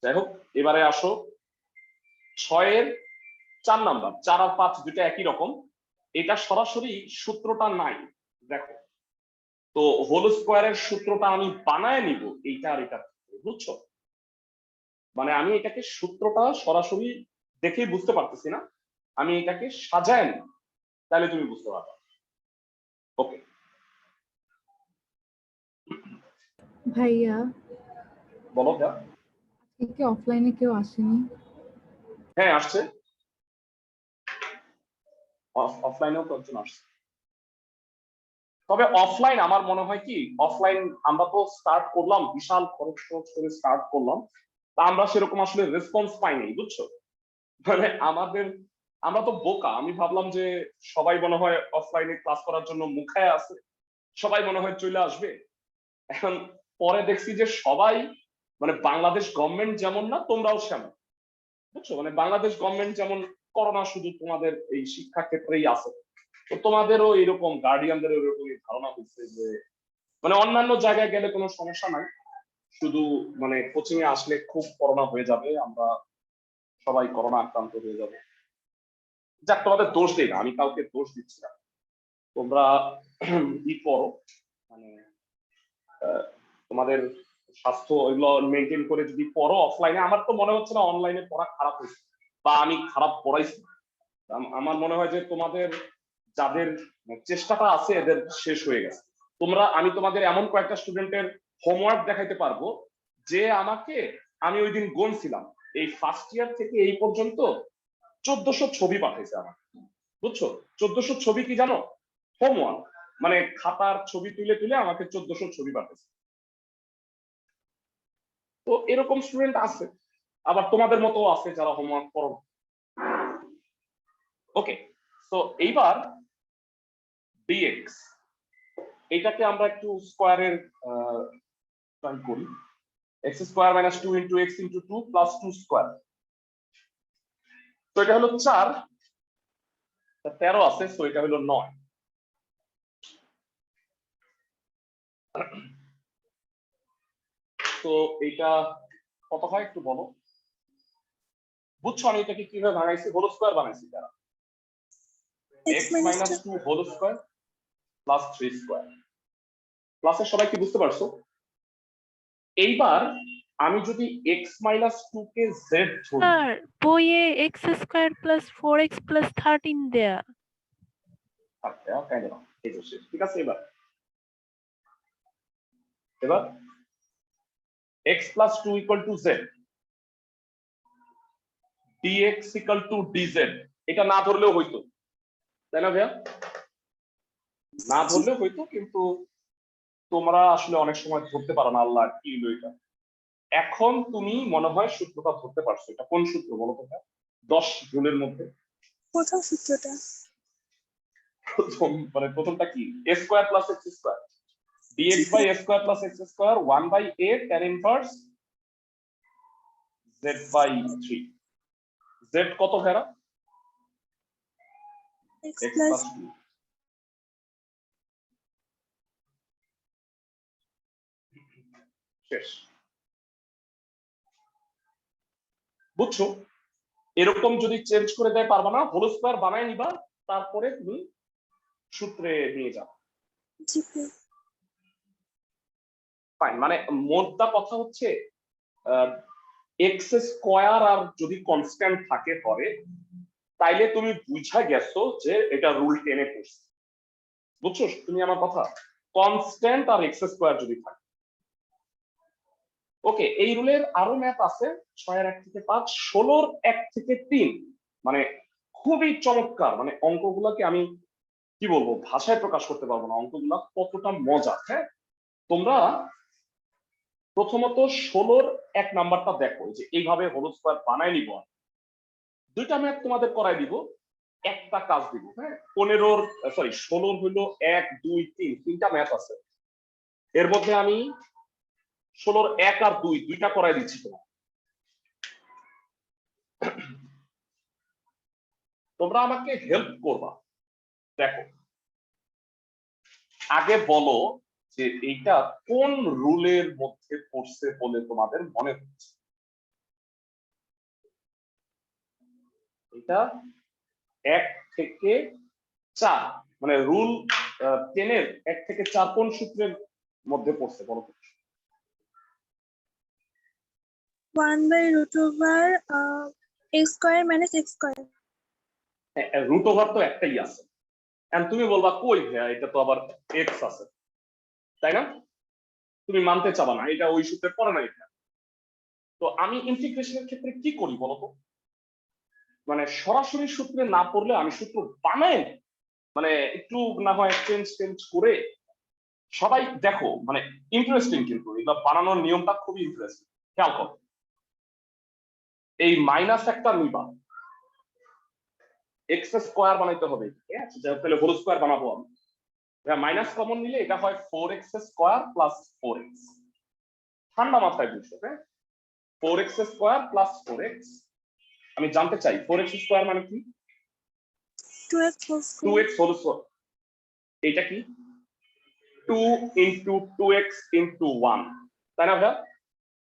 যাই হোক, এবারে আসো 6 এর 4 নাম্বার, 4 আর 5 দুটো একই রকম, এটা সরাসরি সূত্রটা নাই। দেখো, তো হোল স্কোয়ারের সূত্রটা আমি বানায় নিব এইটা আর এটা, বুঝছো? মানে আমি এটাকে সূত্রটা সরাসরি দেখেই বুঝতে পারতেছি না, আমি এটাকে সাজায় নিই, তাহলে তুমি বুঝতে পারবে। ওকে ভাইয়া, বলো। ভাইয়া আজকে কি অফলাইনে কেউ আসেনি? হ্যাঁ আসছে, অফলাইনেও কয়েকজন আসছে। তবে অফলাইন আমার মনে হয় কি, অফলাইন আমরা তো স্টার্ট করলাম, বিশাল খরচ করে স্টার্ট করলাম, তা আমরা সেরকম আসলে রেসপন্স পাইনি, বুঝছো? মানে আমরা তো বোকা, আমি ভাবলাম যে সবাই মনে হয় অফলাইনে ক্লাস করার জন্য মুখায় আছে, সবাই মনে হয় চলে আসবে। এখন পরে দেখছি যে সবাই মানে বাংলাদেশ গভর্নমেন্ট যেমন না তোমরাও সেমন, বুঝছো? মানে বাংলাদেশ গভর্নমেন্ট যেমন করোনা শুধু তোমাদের এই শিক্ষা ক্ষেত্রেই আছে, তো তোমাদেরও এরকম গার্ডিয়ানদের এরকমই ধারণা হচ্ছে যে মানে অন্যান্য জায়গায় গেলে কোনো সমস্যা নাই, শুধু মানে কোচিং এ আসলে খুব করোনা হয়ে যাবে, আমরা সবাই করোনা আক্রান্ত হয়ে যাবে। যাক, তোমাদের দোষ দিই না, আমি কাউকে দোষ দিচ্ছি না, তোমরা ই করো, মানে তোমাদের স্বাস্থ্য এগুলো মেনটেন করে যদি পড়ো অফলাইনে। আমার তো মনে হচ্ছে না অনলাইনে পড়া খারাপ হয়েছে বা আমি খারাপ পড়াইছি। আমার মনে হয় যে তোমাদের যাদের চেষ্টাটা আছে এদের শেষ হয়ে গেছে। আমি তোমাদের এমন কয়েকটা স্টুডেন্টের হোমওয়ার্ক দেখাইতে পারবো যে আমাকে, আমি ওই দিন গুনছিলাম, এই ফার্স্ট ইয়ার থেকে এই পর্যন্ত 1400 ছবি পাঠাইছে আমার, বুঝছো? 1400 ছবি কি জানো? হোমওয়ার্ক, মানে খাতার ছবি তুলে তুলে আমাকে 1400 ছবি পাঠাইছে। তো এরকম স্টুডেন্ট আছে, আবার তোমাদের মতো আছে যারা হোমওয়ার্ক করো। ওকে, তো এইবার dx এটাকে আমরা একটু স্কোয়ারের ট্রাই করি। x square minus 2 into x into 2 plus 2 square, তো এটা হলো 4, 13 আছে, তো এটা হলো 9। তো এটা কত হয় একটু বলো? বুঝছো আমি এটাকে কিভাবে বানাইছি? হোল স্কোয়ার বানাইছি তারা, x x minus minus 2 2 whole square plus 3 square. ক্লাসের সবাই কি বুঝতে পারছো? এইবার আমি যদি x মাইনাস 2 কে z ধরি, স্যার বইয়ে x square plus 4x plus 13 দেয়া। আচ্ছা কেন না, এই তো শেষ। ঠিক আছে, এবার x plus 2 equal to z, dx equal to dz, এটা না ধরলেও হইতো, তাই না ভাইয়া? না ধরলেও হইতো, কিন্তু তোমরা আসলে অনেক সময় ধরতে পারো না, আল্লাহ কি হলো এটা। এখন তুমি মনে হয় সূত্রটা ধরতে পারছো, এটা কোন সূত্র বলো তো ভাইয়া? 10 রুলের মধ্যে প্রথম সূত্রটা মানে প্রথমটা কি? a square plus x square, dx by a square plus x square 1 by a tan inverse z by 3। z কত ভেরা? x x plus plus 2। শেষ, বুঝছো? এরকম যদি চেঞ্জ করে দেয় পারবা না, হোল স্কয়ার বানায় নিবা, তারপরে তুমি সূত্রে নিয়ে যাও। জি ভাইয়া। ফাইন, মানে মোদ্দা কথা হচ্ছে এক্স স্কয়ার আর যদি কনস্ট্যান্ট থাকে পরে, তাইলে তুমি বুঝা গেছো যে এটা রুল 10 এ পড়ছে, বুঝছো তুমি আমার কথা? কনস্ট্যান্ট আর এক্স স্কয়ার যদি থাকে। ওকে, এই রুলের আরো ম্যাথ আছে, 6 এর 1 থেকে 5, 16 এর 1 থেকে 3, মানে খুবই চমৎকার। মানে অঙ্কগুলোকে আমি কি বলবো, ভাষায় প্রকাশ করতে পারবো না, অঙ্কগুলো কতটা মজা। হ্যাঁ, তোমরা প্রথমত 16 1 নাম্বারটা দেখো, যে এইভাবে হোল স্কয়ার বানায় নিব। দুইটা ম্যাথ তোমাদের করাই দিব, একটা কাজ দিব। হ্যাঁ, 16 হইলো 1 2 3, তিনটা ম্যাথ আছে, এর মধ্যে আমি 16 1 আর 2 দুইটা করাই দিচ্ছি তোমার। তোমরা আমাকে হেল্প করবা। দেখো, আগে বলো যে এইটা কোন রুলের মধ্যে পড়ছে বলে তোমাদের মনে হচ্ছে? এটা 1 থেকে 4, মানে রুল 10 এর 1 থেকে 4 কোন সূত্রের মধ্যে পড়ছে বলো তো? 1 by root over x square minus x square. Root over তো একটাই আছে, এন্ড তুমি বলবা কই ভাইয়া, এটা তো আবার এক্স আছে, তাই না? তুমি মানতে চাবা না, এটা ওই সূত্রে পড়ে না এটা। তো আমি ইন্টিগ্রেশনের ক্ষেত্রে কি করি বলতো? মানে সরাসরি সূত্রে না পড়লে আমি সূত্র বানাই, মানে একটু না হয় চেঞ্জ করে। সবাই দেখো, মানে ইন্টারেস্টিং, কিন্তু এটা বানানোর নিয়মটা খুবই ইন্টারেস্টিং। খেয়াল করো, এই মাইনাস একটা নিবা, এক্স স্কয়ার বানাইতে হবে, ঠিক আছে? তাহলে হোল স্কয়ার বানাবো আমি, মাইনাস কমন নিলে এটা হয় 4x স্কয়ার প্লাস 4x। ঠান্ডা মাথায় বুঝছো, হ্যাঁ? 4x স্কয়ার প্লাস 4x, আমি জানতে চাই 4x স্কয়ার মানে কি? 2x whole square. 2x whole square, এটা কি 2 ইনটু 2x ইনটু 1, তাই না ভাইয়া?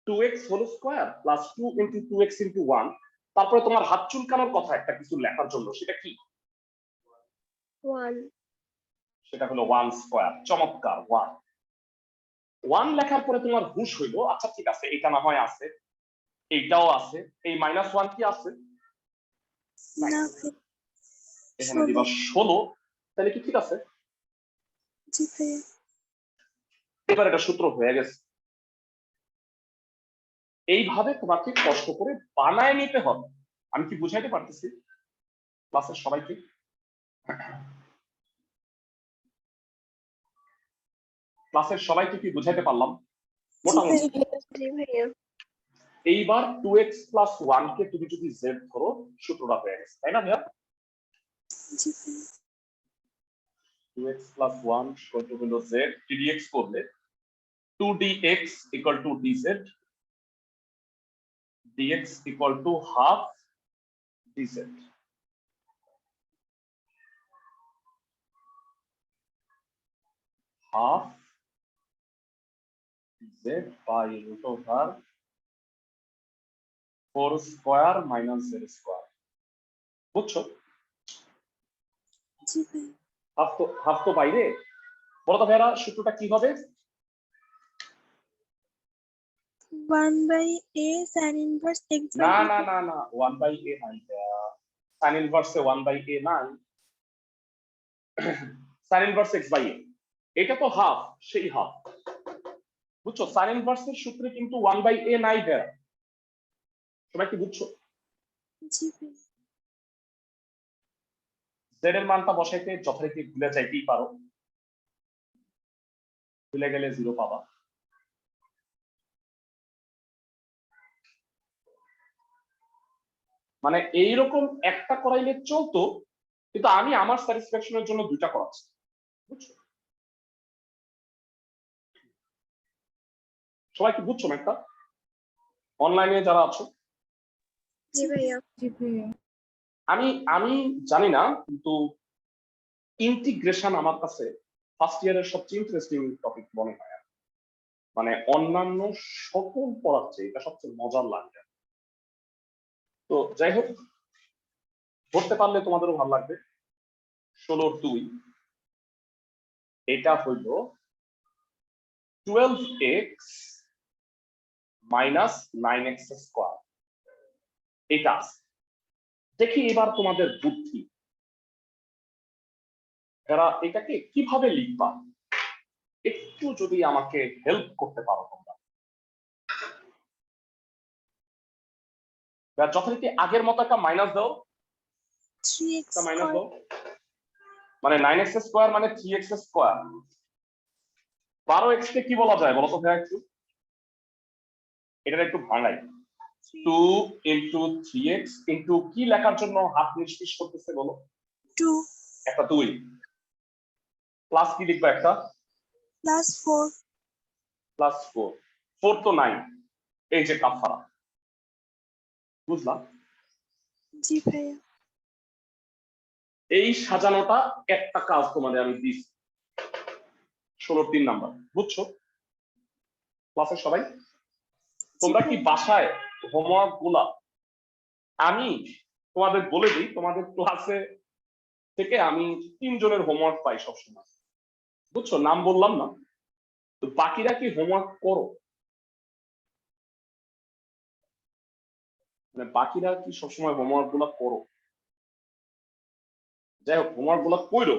2x whole square plus 2 into 2x into 1, তারপরে তোমার হাত চুলকানোর কথা একটা কিছু লেখার জন্য, সেটা কি? 1. সেটা হলো 1 স্কয়ার। চমৎকার, 1 লেখার পরে তোমার হুশ হইলো, আচ্ছা ঠিক আছে, এটা না হয় আছে, এইটাও আছে, এই -1 কি আছে? না এখানে দিবা 16, তাহলে কি ঠিক আছে? জি ভাইয়া। এবার এটা সূত্র হয়ে গেছে। এইভাবে তোমাকে কষ্ট করে বানায় নিতে হবে। আমি কি বুঝাইতে পারতেছি ক্লাসের সবাইকে? ক্লাসের সবাইকে কি বুঝাইতে পারলাম মোটামুটি? জি ভাইয়া। এইবার 2x প্লাস 1 কে তুমি যদি z ধরো, সূত্রটা হয়ে গেছে, তাই না ভাইয়া? জি ভাইয়া। 2x প্লাস 1 কত হলো z, dx করলে 2dx equal to dz, dx equal to half dz. Half z by root over 4 square minus z square. বুঝছো? জি ভাইয়া। হাফ তো বাইরে, বলো তো ভাইরা সূত্রটা কি হবে? 1/a sin inverse x by না a. না না না, 1/a নাই, sin inverse 1/a নাই, sin inverse x by a, এটা তো হাফ, সেই হাফ। বুঝছো? sin inverse এর সূত্রে কিন্তু 1/a নাই ভাইরা, সবাই কি বুঝছো? জি ভাইয়া। z এর মানটা বসাইতে যথারীতি ভুলে যাইতেই পারো, ভুলে গেলে 0 পাবা। মানে এইরকম একটা করাইলে চলতো, কিন্তু আমি আমার স্যাটিসফ্যাকশনের জন্য দুইটা করাচ্ছি, বুঝছো? সবাই কি বুঝছো ম্যাথটা? অনলাইনে যারা আছো, জি ভাইয়া। জি ভাইয়া। আমি আমি জানি না, কিন্তু ইন্টিগ্রেশন আমার কাছে ফার্স্ট ইয়ারের সবচেয়ে ইন্টারেস্টিং টপিক মনে হয়। মানে অন্যান্য সকল পড়ার চেয়ে এটা সবচেয়ে মজার লাগে। তো যাই হোক, ধরতে পারলে তোমাদেরও ভালো লাগবে। 16/2, এটা হইল 12x মাইনাস 9x স্কোয়ার। এটা দেখি এবার তোমাদের বুদ্ধি, এরা এটাকে কিভাবে লিখবা একটু যদি আমাকে হেল্প করতে পারো তোমরা। যথারীতি আগের মতো একটা মাইনাস দাও, 3x মাইনাস square. দাও, মানে 9x স্কোয়ার মানে 3x স্কোয়ার। 12x কে কি বলা যায় বলো তো ভাইয়া একটু? এটা একটু ভাঙাই। 2 ইনটু 3x ইনটু কি লেখার জন্য হাফ নিষ্পিস করতেছে বলো? 2 একটা 2 প্লাস কি লিখবা একটা? plus 4. প্লাস 4, 4 তো 9, এই যে কাফারা। বুঝলাম? জি ভাইয়া। এই সাজানোটা একটা কাজ তোমাদের আমি দিচ্ছি, 16 নাম্বার, বুঝছো? ক্লাসের সবাই তোমরা কি বাসায় হোমওয়ার্ক গুলা, আমি তোমাদের বলে দিই, তোমাদের ক্লাসে থেকে আমি 3 জনের হোমওয়ার্ক পাই সবসময়, বুঝছো? নাম বললাম না, তো বাকিরা কি হোমওয়ার্ক করো? মানে বাকিরা কি সবসময় হোমওয়ার্ক গুলা করো? যাই হোক, হোমওয়ার্ক গুলা কইরো।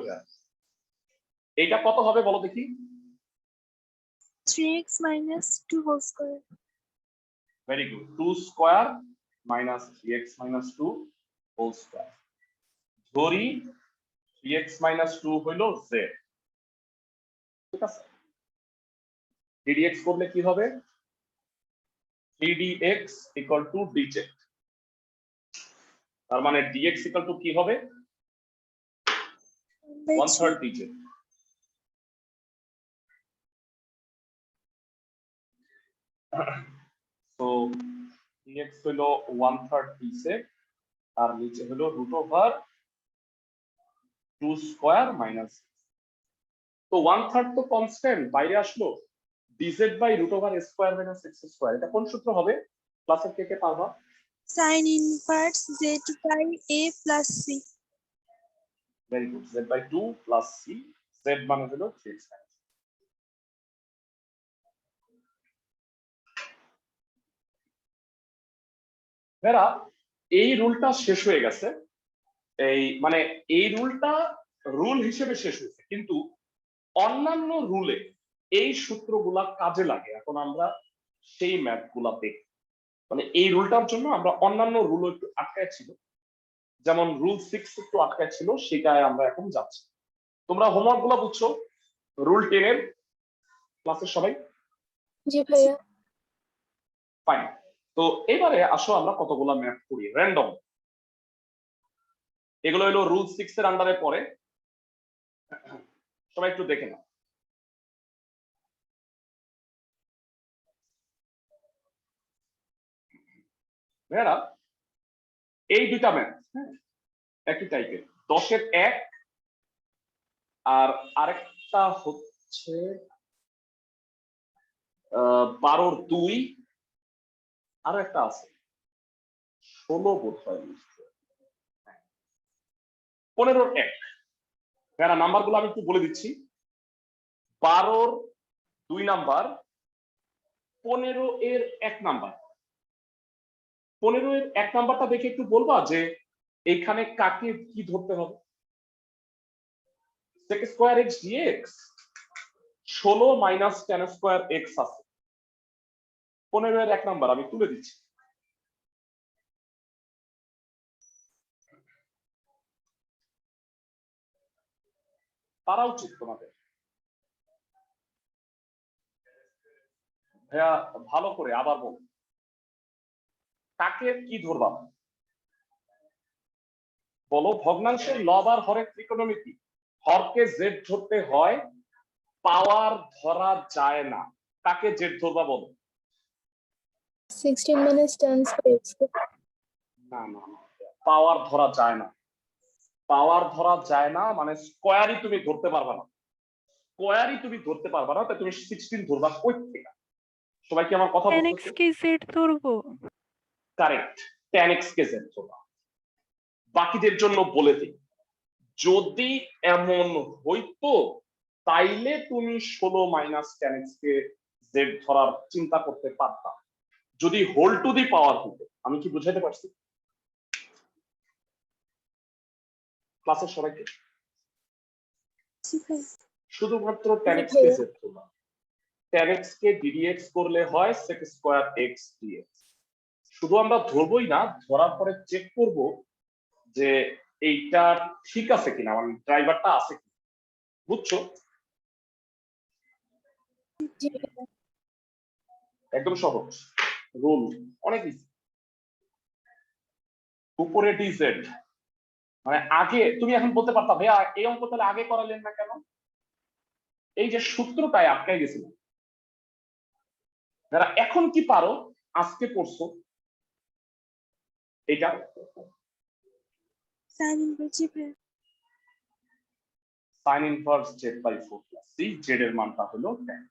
এইটা কত হবে বলো দেখি? 3x minus 2 whole square. Very good, 2 square minus 3x minus 2 whole square. ধরি 3x মাইনাস 2 হইল z, ঠিক আছে? ddx করলে কি হবে? 3dx ইকুয়াল টু dz, তার মানে dx ইকুয়াল টু কি হবে? 1/3 dz। তো dx হলো 1/3 d sec আর নিচে হলো √2 স্কয়ার মাইনাস, তো 1/3 তো কনস্ট্যান্ট বাইরে আসলো, dz by √a square minus x square, এটা কোন সূত্র হবে? ক্লাসের কে কে পারবা? sin inverse z by a plus c. Very good, z by 2 plus c, z মানে হলো 3 স্কয়ার। এরা এই রুলটা শেষ হয়ে গেছে, এই মানে এই রুলটা রুল হিসেবে শেষ হয়েছে, কিন্তু অন্যান্য রুলে এই সূত্রগুলা কাজে লাগে। এখন আমরা সেই ম্যাথ গুলা দেখি, মানে এই রুলটার জন্য আমরা অন্যান্য রুলও একটু আটকায় ছিল, যেমন রুল 6 একটু আটকায় ছিল, সেটাই আমরা এখন যাচ্ছি। তোমরা হোমওয়ার্ক গুলা বুঝছো? রুল 10 এর ক্লাসের সবাই? জি ভাইয়া। ফাইন। তো এবারে আসো আমরা কতগুলা ম্যাথ করি র্যান্ডম। এগুলো হলো রুল 6 এর আন্ডারে পড়ে, সবাই একটু দেখে নাও। ভাইয়ারা এই দুইটা ম্যাথ একই টাইপের, 10 এর 1 আর আরেকটা হচ্ছে 12 এর 2, আরো একটা আছে 16 বোধ হয়, 15 এর 1। ভাইয়ারা নাম্বার গুলো আমি একটু বলে দিচ্ছি, 12 এর 2 নাম্বার, 15 এর 1 নাম্বার। 15 এর 1 নাম্বারটা দেখে একটু বলবা যে এখানে কাকে কি ধরতে হবে? sec square x dx 16 minus tan square x আছে। 15 এর 1 নাম্বার আমি তুলে দিচ্ছি। পারা উচিত তোমাদের। ভাইয়া ভালো করে আবার বল, কাকে কি ধরবা? বলো, ভগ্নাংশের লব আর হরের ত্রিকোণমিতি, হরকে জেড ধরতে হয়, পাওয়ার ধরা যায় না, কাকে জেড ধরবা বলো? 16 minus 10 square x. না না না, পাওয়ার ধরা যায় না। পাওয়ার ধরা যায় না মানে স্কয়ারই তুমি ধরতে পারবা না, স্কয়ারই তুমি ধরতে পারবা না, তাই তুমি 16 ধরবা কই থেকে? সবাই কি আমার কথা tan x বুঝতেছো? কে z ধরবো? কারেক্ট, tan x কে z ধরবা। বাকিদের জন্য বলে দিই, যদি এমন হইতো তাইলে তুমি 16 মাইনাস tan x কে z ধরার চিন্তা করতে পারতা, যদি হোল টু দি পাওয়ার হতো। আমি কি বুঝাইতে পারছি ক্লাসের সবাইকে? শুধুমাত্র tan x কে z ধরবা, tan x কে ddx করলে হয় sec স্কয়ার x dx। শুধু আমরা ধরবই না, ধরার পরে চেক করব যে এইটা ঠিক আছে কিনা, মানে ড্রাইভারটা আছে কিনা, বুঝছো? একদম সহজ রুল, অনেক ইজি। উপরে ডিজেড মানে আগে তুমি এখন বলতে পারতা ভাইয়া এই অঙ্ক তাহলে আগে করালেন না কেন? এই যে সূত্রটাই আটকাই গেছিল। যারা এখন কি পারো, আজকে পড়ছো এটা sin inverse sin inverse z by 4 plus c, z এর মানটা হলো 10।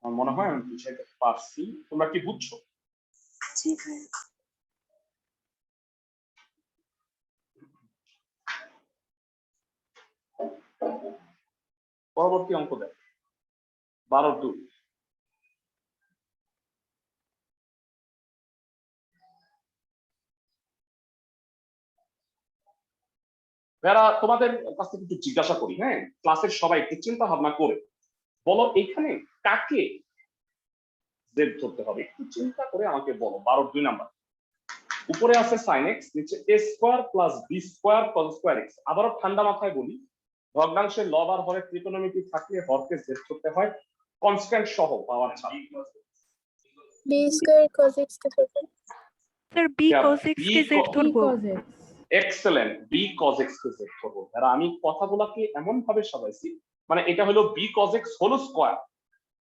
আমার মনে হয় আমি বুঝাইতে পারছি, তোমরা কি বুঝছো? জি ভাইয়া। পরবর্তী অঙ্ক দেখ, 12 2। যারা তোমাদের কাছ থেকে একটু জিজ্ঞাসা করি, হ্যাঁ ক্লাসের সবাই একটু চিন্তা ভাবনা করে বলো এখানে কাকে জেড ধরতে হবে, একটু চিন্তা করে আমাকে বলো। 12 2 নাম্বার, উপরে আছে sin x, নিচে a square plus b square cos square x। আবারও ঠান্ডা মাথায় বলি, ভগ্নাংশের লব আর হরের ত্রিকোণমিতি থাকলে হরকে জেড করতে হয় কনস্ট্যান্ট সহ, পাওয়ার ছাড়া। b square cos x কে ধরবেন। স্যার b cos x কে z ধরবো? cos x। Excellent, b cos x কে জেড করব। আর আমি কথাগুলোকে এমন ভাবে সাজাইছি, মানে এটা হলো b cos x whole square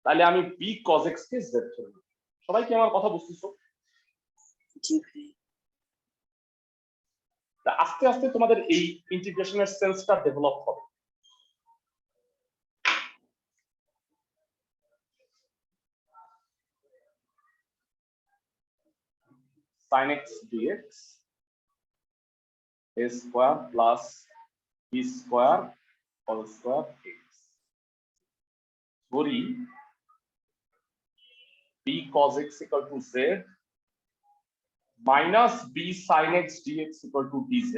তাহলে আমি b cos x কে z ধরে নেব। সবাই কি আমার কথা বুঝতেছো? জি ভাইয়া। তা আস্তে আস্তে তোমাদের এই ইন্টিগ্রেশনের সেন্সটা ডেভেলপ হবে। sin x dx a square plus b square whole square x ধরি b cos x equal to z minus b sin x dx equal to dz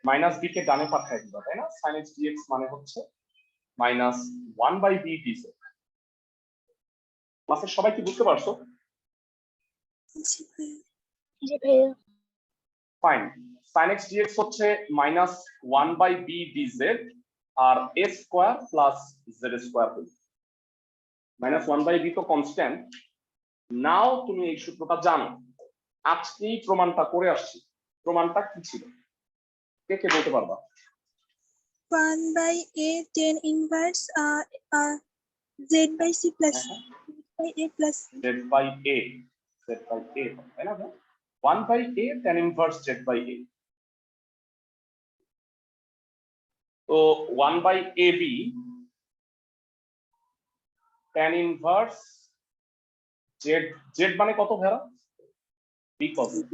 minus b কে ডানে পাঠায় দিবা, তাই না? sin x dx মানে হচ্ছে minus 1/b dz। ক্লাসের সবাই কি বুঝতে পারছো? জি ভাইয়া। জি ভাইয়া। ফাইন। sin x dx হচ্ছে মাইনাস 1/b dz আর a square plus z square হলো মাইনাস 1/b তো কনস্ট্যান্ট। নাও তুমি এই সূত্রটা জানো, আজকেই প্রমাণটা করে আসছি। প্রমাণটা কি ছিল কে কে বলতে পারবা? 1/a tan inverse z by c plus by a plus z by a তাই না? 1/a tan inverse z by a। তো 1/ab tan inverse z মানে কত ভেরা? b cos x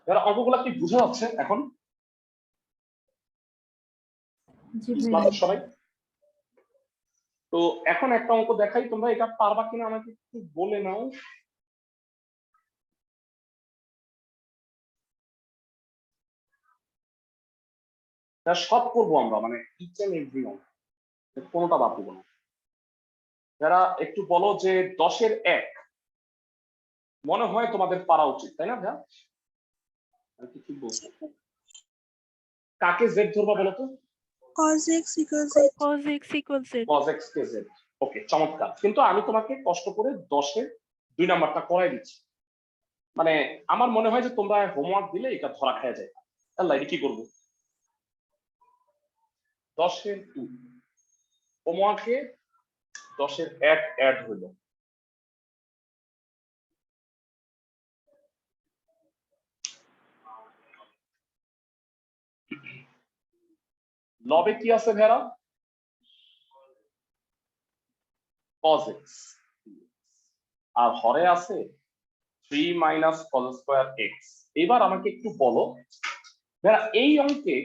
ভেরা অঙ্কগুলা কি বুঝা যাচ্ছে এখন জি ভাইয়া। ক্লাসের সবাই? তো এখন একটা অঙ্ক দেখাই, তোমরা এটা পারবা কিনা আমাকে একটু বলে নাও। সব করবো আমরা, মানে ইচ এন্ড এভরি অঙ্ক, কোনোটা বাদ দিব না। যারা একটু বলো যে 10-এর 1 মনে হয় তোমাদের পারা উচিত, তাই না ভাইয়া? আমি কি ঠিক বলছি? কাকে জেড ধরবা বলো তো? cos x equals z। cos x equals z. cos x কে জেড। ওকে, চমৎকার। কিন্তু আমি তোমাকে কষ্ট করে 10-এর 2 নাম্বারটা করাই দিচ্ছি। মানে আমার মনে হয় যে তোমরা হোমওয়ার্ক দিলে এটা ধরা খাওয়া যায়। আল্লাহ, এটা কি করবো? 10-এর 2 হোমওয়ার্কে 10-এর 1 অ্যাড হইলো। লবে কি আছে ভেরা? cos x আর হরে আছে 3 মাইনাস cos স্কয়ার x। এবার আমাকে একটু বলো ভেরা এই অঙ্কে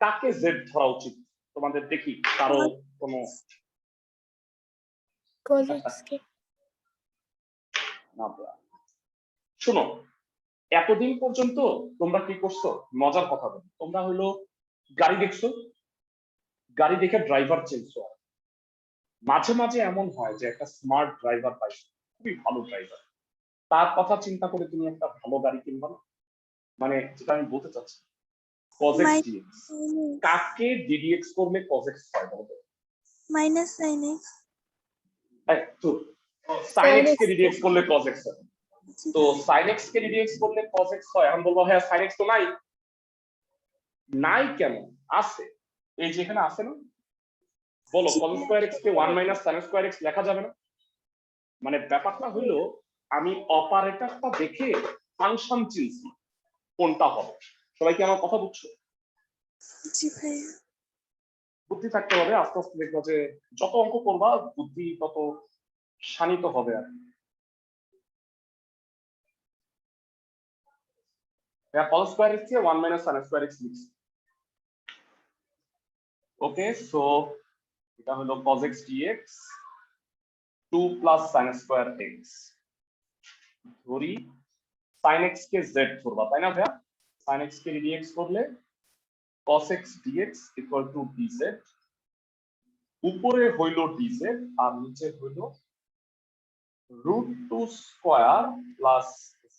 কাকে জেড ধরা উচিত তোমাদের? দেখি কারো কোনো cos x কে। না। শোনো, এতদিন পর্যন্ত তোমরা কি করছো? মজার কথা বলো, তোমরা হলো গাড়ি দেখছো, গাড়ি দেখে ড্রাইভার চেঞ্জছো। মাঝে মাঝে এমন হয় যে একটা স্মার্ট ড্রাইভার পাইছো, খুবই ভালো ড্রাইভার, তার কথা চিন্তা করে তুমি একটা ভালো গাড়ি কিনবা না? মানে যেটা আমি বলতে চাচ্ছি, cos x dx কাকে ddx করলে cos x হয় বলো? minus sin x। তো sin x কে ddx করলে cos x হয়। তো sin x কে ddx করলে cos x হয়। এখন বলবো হ্যাঁ sin x তো নাই। নাই কেন? আছে, এই যে এখানে আছে না। বলো cos স্কয়ার x কে 1 মাইনাস sin স্কয়ার x লেখা যাবে না? মানে ব্যাপারটা হলো আমি অপারেটরটা দেখে ফাংশন চিনছি কোনটা হবে। সবাই কি আমার কথা বুঝছো? জি ভাইয়া। বুদ্ধি থাকতে হবে, আস্তে আস্তে দেখবো যে যত অঙ্ক করবা বুদ্ধি তত শানিত হবে। আর cos স্কয়ার x কে 1 মাইনাস sin স্কয়ার x লিখছি। ওকে, সো এটা হলো cos x dx 2 plus sin square x। ধরি sin x কে z ধরবা, তাই না ভাইয়া? sin x কে dx করলে cos x dx equal to dz। উপরে হইল dz আর নিচে হইল √2 স্কয়ার প্লাস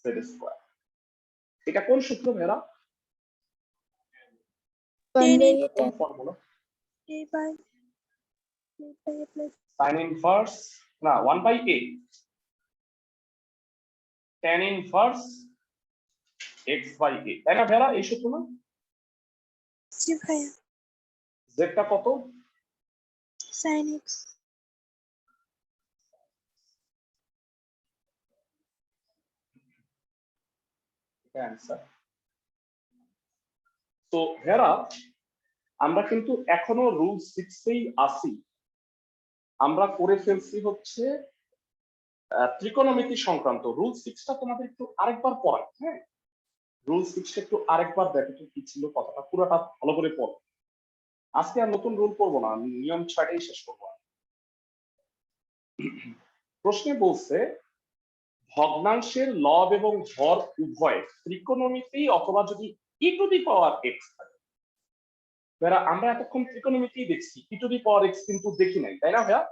z স্কয়ার। এটা কোন সূত্র ভাইয়া? 1/a কোন tan formula? a by a plus sin inverse না 1/a tan inverse x by a, তাই না ভাইয়া? এই সূত্র না? জি ভাইয়া জেডটা কত? sin x এটা অ্যান্সার। তো হেরা আমরা কিন্তু এখনো রুল 6 এই আছি। আমরা করে ফেলছি হচ্ছে ত্রিকোণমিতি সংক্রান্ত রুল 6টা তোমাদের একটু আরেকবার পড়াই। হ্যাঁ, রুল 6টা একটু আরেকবার দেখো তো কি ছিল কথাটা, পুরোটা ভালো করে পড়ো। আজকে আর নতুন রুল পড়বো না, নিয়ম 6টাই শেষ করবো। প্রশ্নে বলছে ভগ্নাংশের লব এবং হর উভয় ত্রিকোণমিতি অথবা যদি ই টু দি পাওয়ার এক্স থাকে। আমরা এতক্ষণ ত্রিকোণমিতি দেখছি, ই টু দি পাওয়ার এক্স কিন্তু দেখি নাই, তাই না ভাইয়া?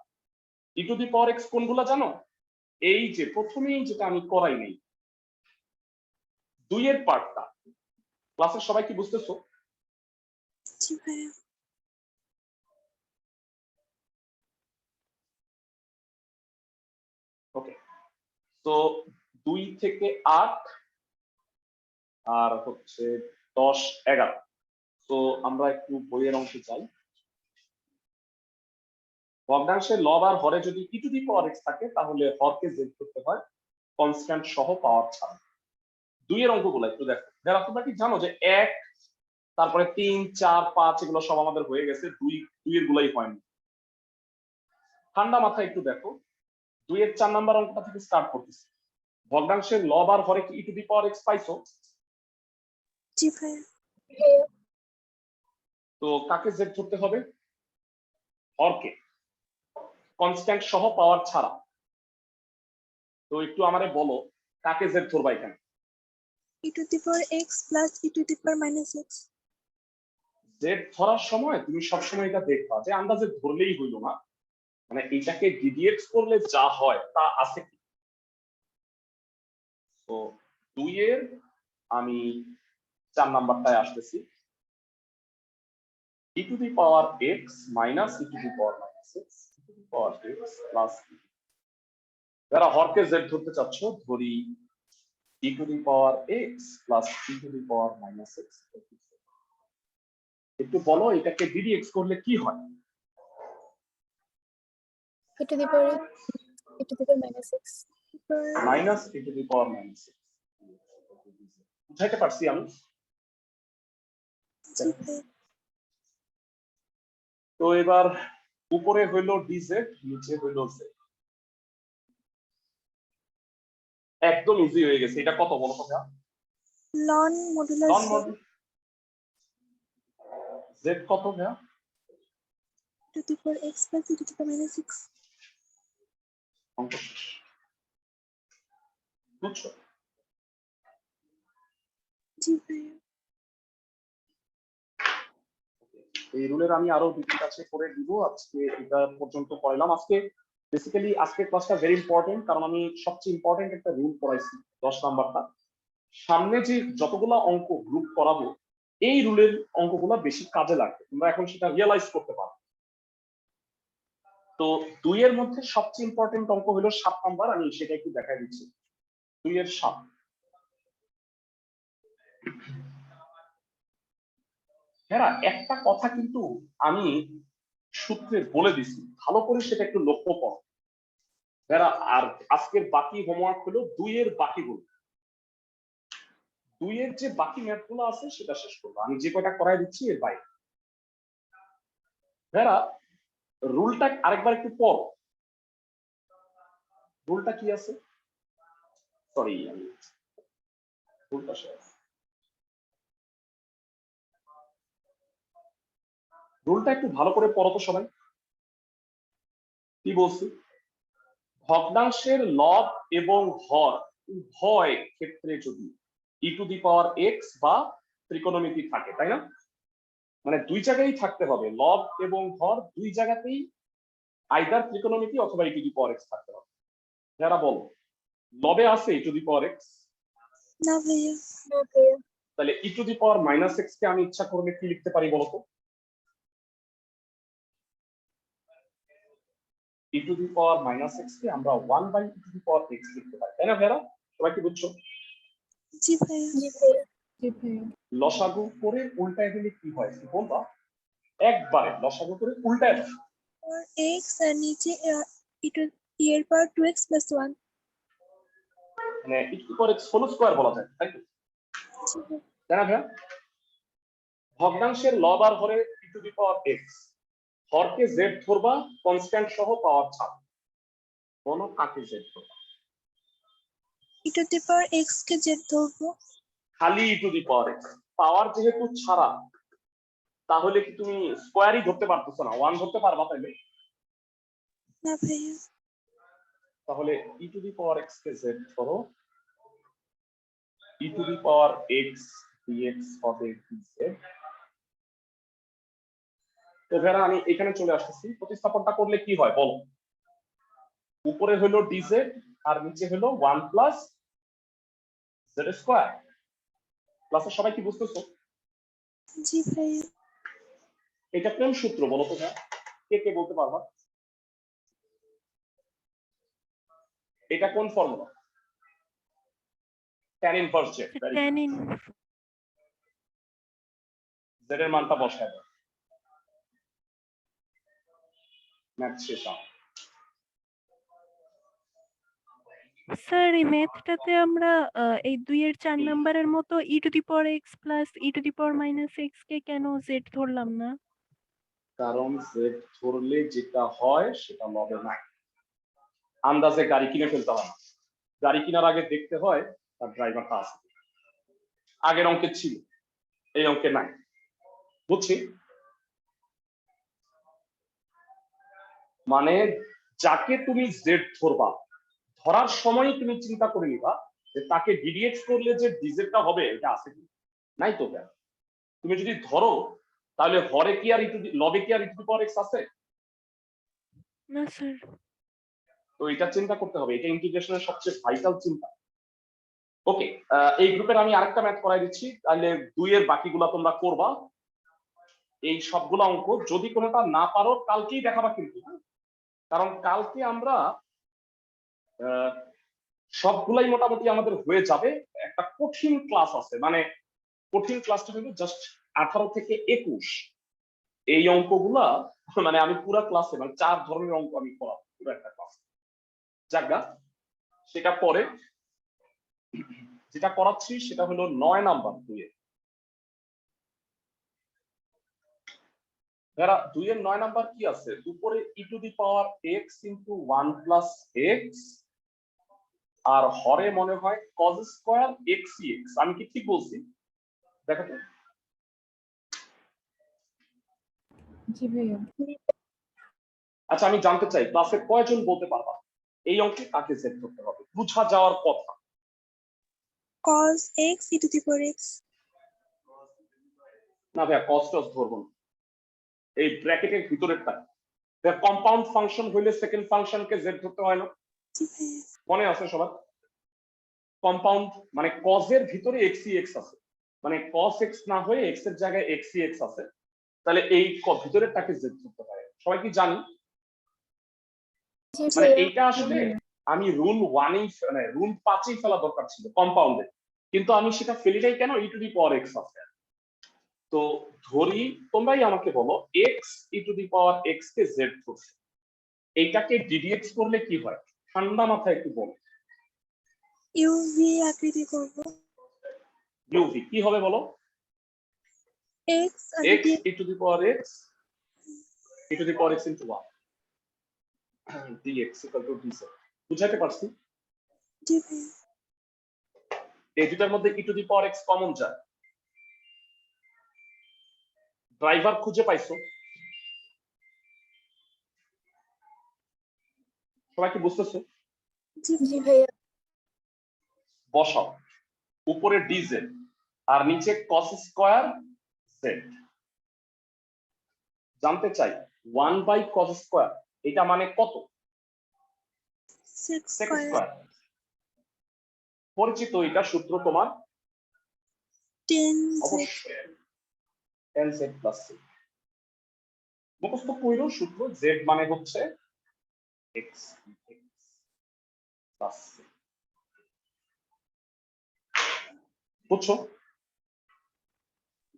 ই টু দি পাওয়ার এক্স কোনগুলা জানো? এই যে প্রথমেই যেটা আমি করাই নেই, 2 এর পার্টটা। ক্লাসের সবাই কি বুঝতেছো? জি ভাইয়া ওকে, তো 2 থেকে 8 আর হচ্ছে 10 11। তো আমরা একটু বইয়ের অংশে যাই। ভগ্নাংশের লব আর হরে যদি ই টু দি পাওয়ার এক্স থাকে তাহলে হরকে জেড করতে হয় কনস্ট্যান্ট সহ পাওয়ার ছাড়া। 2 এর অঙ্কগুলো একটু দেখো। যারা তোমরা কি জানো যে 1 তারপরে 3 4 5 এগুলো সব আমাদের হয়ে গেছে, 2 এর গুলাই হয়নি। ঠান্ডা মাথায় একটু দেখো, 2 এর 4 নাম্বার অঙ্কটা থেকে স্টার্ট করতেছি। ভগ্নাংশের লব আর হরে কি ই টু দি পাওয়ার এক্স পাইছো? জি ভাইয়া ভাইয়া তো কাকে জেড ধরতে হবে? হরকে, কনস্ট্যান্ট সহ পাওয়ার ছাড়া। তো একটু আমারে বলো কাকে জেড ধরবা এখানে? e to the power x plus e to the power minus x Z ধরার সময় তুমি সবসময় এটা দেখবা যে আন্দাজে ধরলেই হইল না, মানে এটাকে ডিডিএক্স করলে যা হয় তা আছে কি। তো 2 এর আমি 4 নাম্বারটায় আসতেছি, e to the power x minus e to the power minus x e to the power x plus যারা হরকে জেড ধরতে চাচ্ছ ধরি e to the power x plus e to the power minus x। একটু বলো এটাকে ddx করলে কি হয়? e to the power minus x minus e to the power minus x। বুঝাইতে পারছি আমি? জি ভাইয়া তো এবার উপরে হইলো ডিজেড, নিচে হইলো জেড। একদম ইজি হয়ে গেছে। এটা কত বলো তো? ln modulus লন z মডুলাস জেড কত ভাইয়া? to the power x plus e to the power minus x অঙ্ক শেষ। বুঝছো? জি ভাইয়া এই রুলের আমি আরো দুটি কাছে করে দিব, আজকে এটা পর্যন্ত পড়াইলাম। আজকে বেসিক্যালি আজকের ক্লাসটা ভেরি ইম্পর্টেন্ট, কারণ আমি সবচেয়ে ইম্পর্টেন্ট একটা রুল পড়াইছি 10 নাম্বারটা। সামনে যে যতগুলা অঙ্ক গ্রুপ করাবো এই রুলের অঙ্কগুলা বেশি কাজে লাগবে, তোমরা এখন সেটা রিয়েলাইজ করতে পারো। তো 2 এর মধ্যে সবচেয়ে ইম্পর্টেন্ট অঙ্ক হলো 7 নাম্বার, আমি সেটা একটু দেখাই দিচ্ছি। 2 এর 7। হ্যাঁ, একটা কথা কিন্তু আমি সূত্রে বলে দিছি, ভালো করে সেটা একটু লক্ষ্য করো। যারা আর আজকের বাকি হোমওয়ার্ক হলো 2 এর বাকিগুলো, 2 এর যে বাকি ম্যাথগুলো আছে সেটা শেষ করবো। আমি যে কয়টা করাই দিচ্ছি এর বাইরে। যারা রুলটা আরেকবার একটু পড়ো। রুলটা কি আছে? সরি, আমি রুলটা শেষ। রুলটা একটু ভালো করে পড়ো তো সবাই। কি বলছি? ভগ্নাংশের লব এবং হর উভয় ক্ষেত্রে যদি ই টু দি পাওয়ার এক্স বা ত্রিকোণমিতি থাকে, তাই না? মানে 2 জায়গায় থাকতে হবে, লব এবং হর 2 জায়গাতেই আইদার ত্রিকোণমিতি অথবা ই টু দি পাওয়ার এক্স থাকতে হবে। যারা বলো লবে আছে ই টু দি পাওয়ার এক্স? না ভাইয়া না ভাইয়া তাহলে e to the power minus x কে আমি ইচ্ছা করলে কি লিখতে পারি বলতো? E to the power minus x কে আমরা 1 by e to the power x লিখতে পারি, তাই না ভাইরা? সবাই কি বুঝছো? জি ভাইয়া জি ভাইয়া জি ভাইয়া। লসাগু করে উল্টায় দিলে কি হয় বলবা? একবারে লসাগু করে উল্টায় দাও। और x আর নিচে e এর পাওয়ার 2x plus 1 মানে e to the power x whole square বলা যায়, তাই তো? তাই না ভাইয়া? ভগ্নাংশের লব আর হরে e to the power x, হরকে z ধরবা, কনস্ট্যান্ট সহ পাওয়ার ছাড়। বলো কাকে z ধরবা? e to the power x K z ধরবো। খালি e to the power x, পাওয়ার যেহেতু ছাড়া, তাহলে কি তুমি স্কয়ারই ধরতে পারতেছো না? 1 ধরতে পারবা তাইলে? না ভাইয়া। তাহলে e to the power x K z ধরো, e to the power x dx হবে dz। তো ভেরা আমি এখানে চলে আসতেছি, প্রতিস্থাপনটা করলে কি হয় বলো? উপরে হলো dz আর নিচে হলো 1 প্লাস z স্কয়ার। ক্লাসে সবাই কি বুঝতেছো? জি ভাইয়া। এটা কোন সূত্র বলো তো ভাই? কে কে বলতে পারবা? এটা কোন formula? tan inverse z। tan in z এর মানটা বসায় দাও। ম্যাথ শেষ। স্যার এই ম্যাথটাতে আমরা এই 2 এর 4 নাম্বারের মতো e to the power x plus e to the power minus x কে কেন z ধরলাম না? কারণ z ধরলে যেটা হয় সেটা লবে নাই। আন্দাজে গাড়ি কিনে ফেলতে হয় না, গাড়ি কেনার আগে দেখতে হয় তার ড্রাইভারটা আছে। আগের অঙ্কে ছিল, এই অঙ্কে নাই, বুঝছি? মানে যাকে তুমি জেড ধরবা, ধরার সময় তুমি চিন্তা করে নিবা যে তাকে ডিডিএক্স করলে যে ডিজেডটা হবে এটা আছে কি নাই। তো কেন তুমি যদি ধরো তাহলে হরে কি আর লবে কি আর ই টু দি পাওয়ার এক্স আছে? না স্যার। তো এটা চিন্তা করতে হবে, এটা ইন্টিগ্রেশনের সবচেয়ে ভাইটাল চিন্তা। ওকে, এই গ্রুপের আমি আরেকটা ম্যাথ করাই দিচ্ছি, তাহলে 2 এর বাকিগুলা তোমরা করবা। এই সবগুলো অঙ্ক যদি কোনোটা না পারো কালকেই দেখাবা কিন্তু, কারণ কালকে আমরা সবগুলাই মোটামুটি আমাদের হয়ে যাবে। একটা কঠিন ক্লাস আছে, মানে কঠিন ক্লাসটা হলো জাস্ট 18 থেকে 21। এই অঙ্কগুলা মানে আমি পুরো ক্লাসে মানে 4 ধরনের অঙ্ক আমি করাবো পুরো একটা ক্লাস। যাজ্ঞা সেটা পরে, যেটা করাচ্ছি সেটা হলো 9 নাম্বার 2 এর। যারা 2 এর 9 নাম্বার কি আছে? উপরে e to the power x into 1 plus x আর হরে মনে হয় cos স্কয়ার x x। আমি কি ঠিক বলছি? দেখো তো। জি ভাইয়া। আচ্ছা আমি জানতে চাই ক্লাসে কয়জন বলতে পারবা এই অঙ্কে কাকে সেট করতে হবে? বুঝা যাওয়ার কথা। cos x e to the power x। না ভাইয়া cos টস ধরবো না, এই ব্র্যাকেটের ভিতরেরটা। কম্পাউন্ড ফাংশন হইলে সেকেন্ড ফাংশনকে জেড ধরতে হয় না? জি ভাইয়া। মনে আছে সবার? কম্পাউন্ড মানে cos এর ভিতরে x x আছে, মানে cos x না হয়ে x এর জায়গায় x x আছে, তাহলে এই ভিতরেরটাকে জেড ধরতে হয়। সবাই কি জানি? জি মানে ভাইয়া। এইটা আসলে আমি রুল 1 মানে রুল 5 ফেলা দরকার ছিল কম্পাউন্ডে, কিন্তু আমি সেটা ফেলি নাই কেন? e to the power x আছে। তো ধরি, তোমরাই আমাকে বলো x e to the power x K z ধরছে, এইটাকে ddx করলে কি হয়? ঠান্ডা মাথায় একটু বলো। uv আকৃতি করব। uv কি হবে বলো? x আর x e to the power x e to the power x into 1 dx equal to dz। বুঝাতে পারছি? জি ভাইয়া। এই দুটার মধ্যে e to the power x common যায়। ড্রাইভার খুঁজে পাইছো? সবাই কি বুঝতেছো? জি জি ভাইয়া। বসাও, উপরে dz আর নিচে cos স্কয়ার z। জানতে চাই 1 বাই cos স্কয়ার এটা মানে কত? 6 sec স্কয়ার স্কয়ার। পরিচিত এটা সূত্র তোমার? 10z। অবশ্যই tan z প্লাস c। মুখস্থ কইরো সূত্র, z মানে হচ্ছে x প্লাস c। বুঝছো?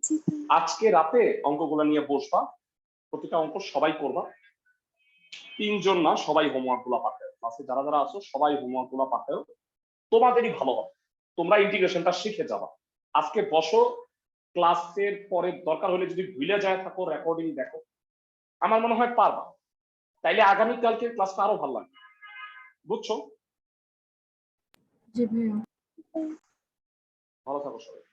জি ভাইয়া। আজকে রাতে অঙ্কগুলো নিয়ে বসবা, প্রতিটা অঙ্ক সবাই করবা, 3 জন না, সবাই হোমওয়ার্ক গুলা পাঠাও, ক্লাসে যারা যারা আছো সবাই হোমওয়ার্ক গুলা পাঠাও, তোমাদেরই ভালো হবে, তোমরা ইন্টিগ্রেশনটা শিখে যাবা। আজকে বসো, ক্লাসের পরে দরকার হলে যদি ভুলে যায় থাকো রেকর্ডিং দেখো, আমার মনে হয় পারবা, তাইলে আগামীকালকে ক্লাসটা আরো ভালো লাগবে, বুঝছো? জি ভাইয়া। ভালো থাকো সবাই।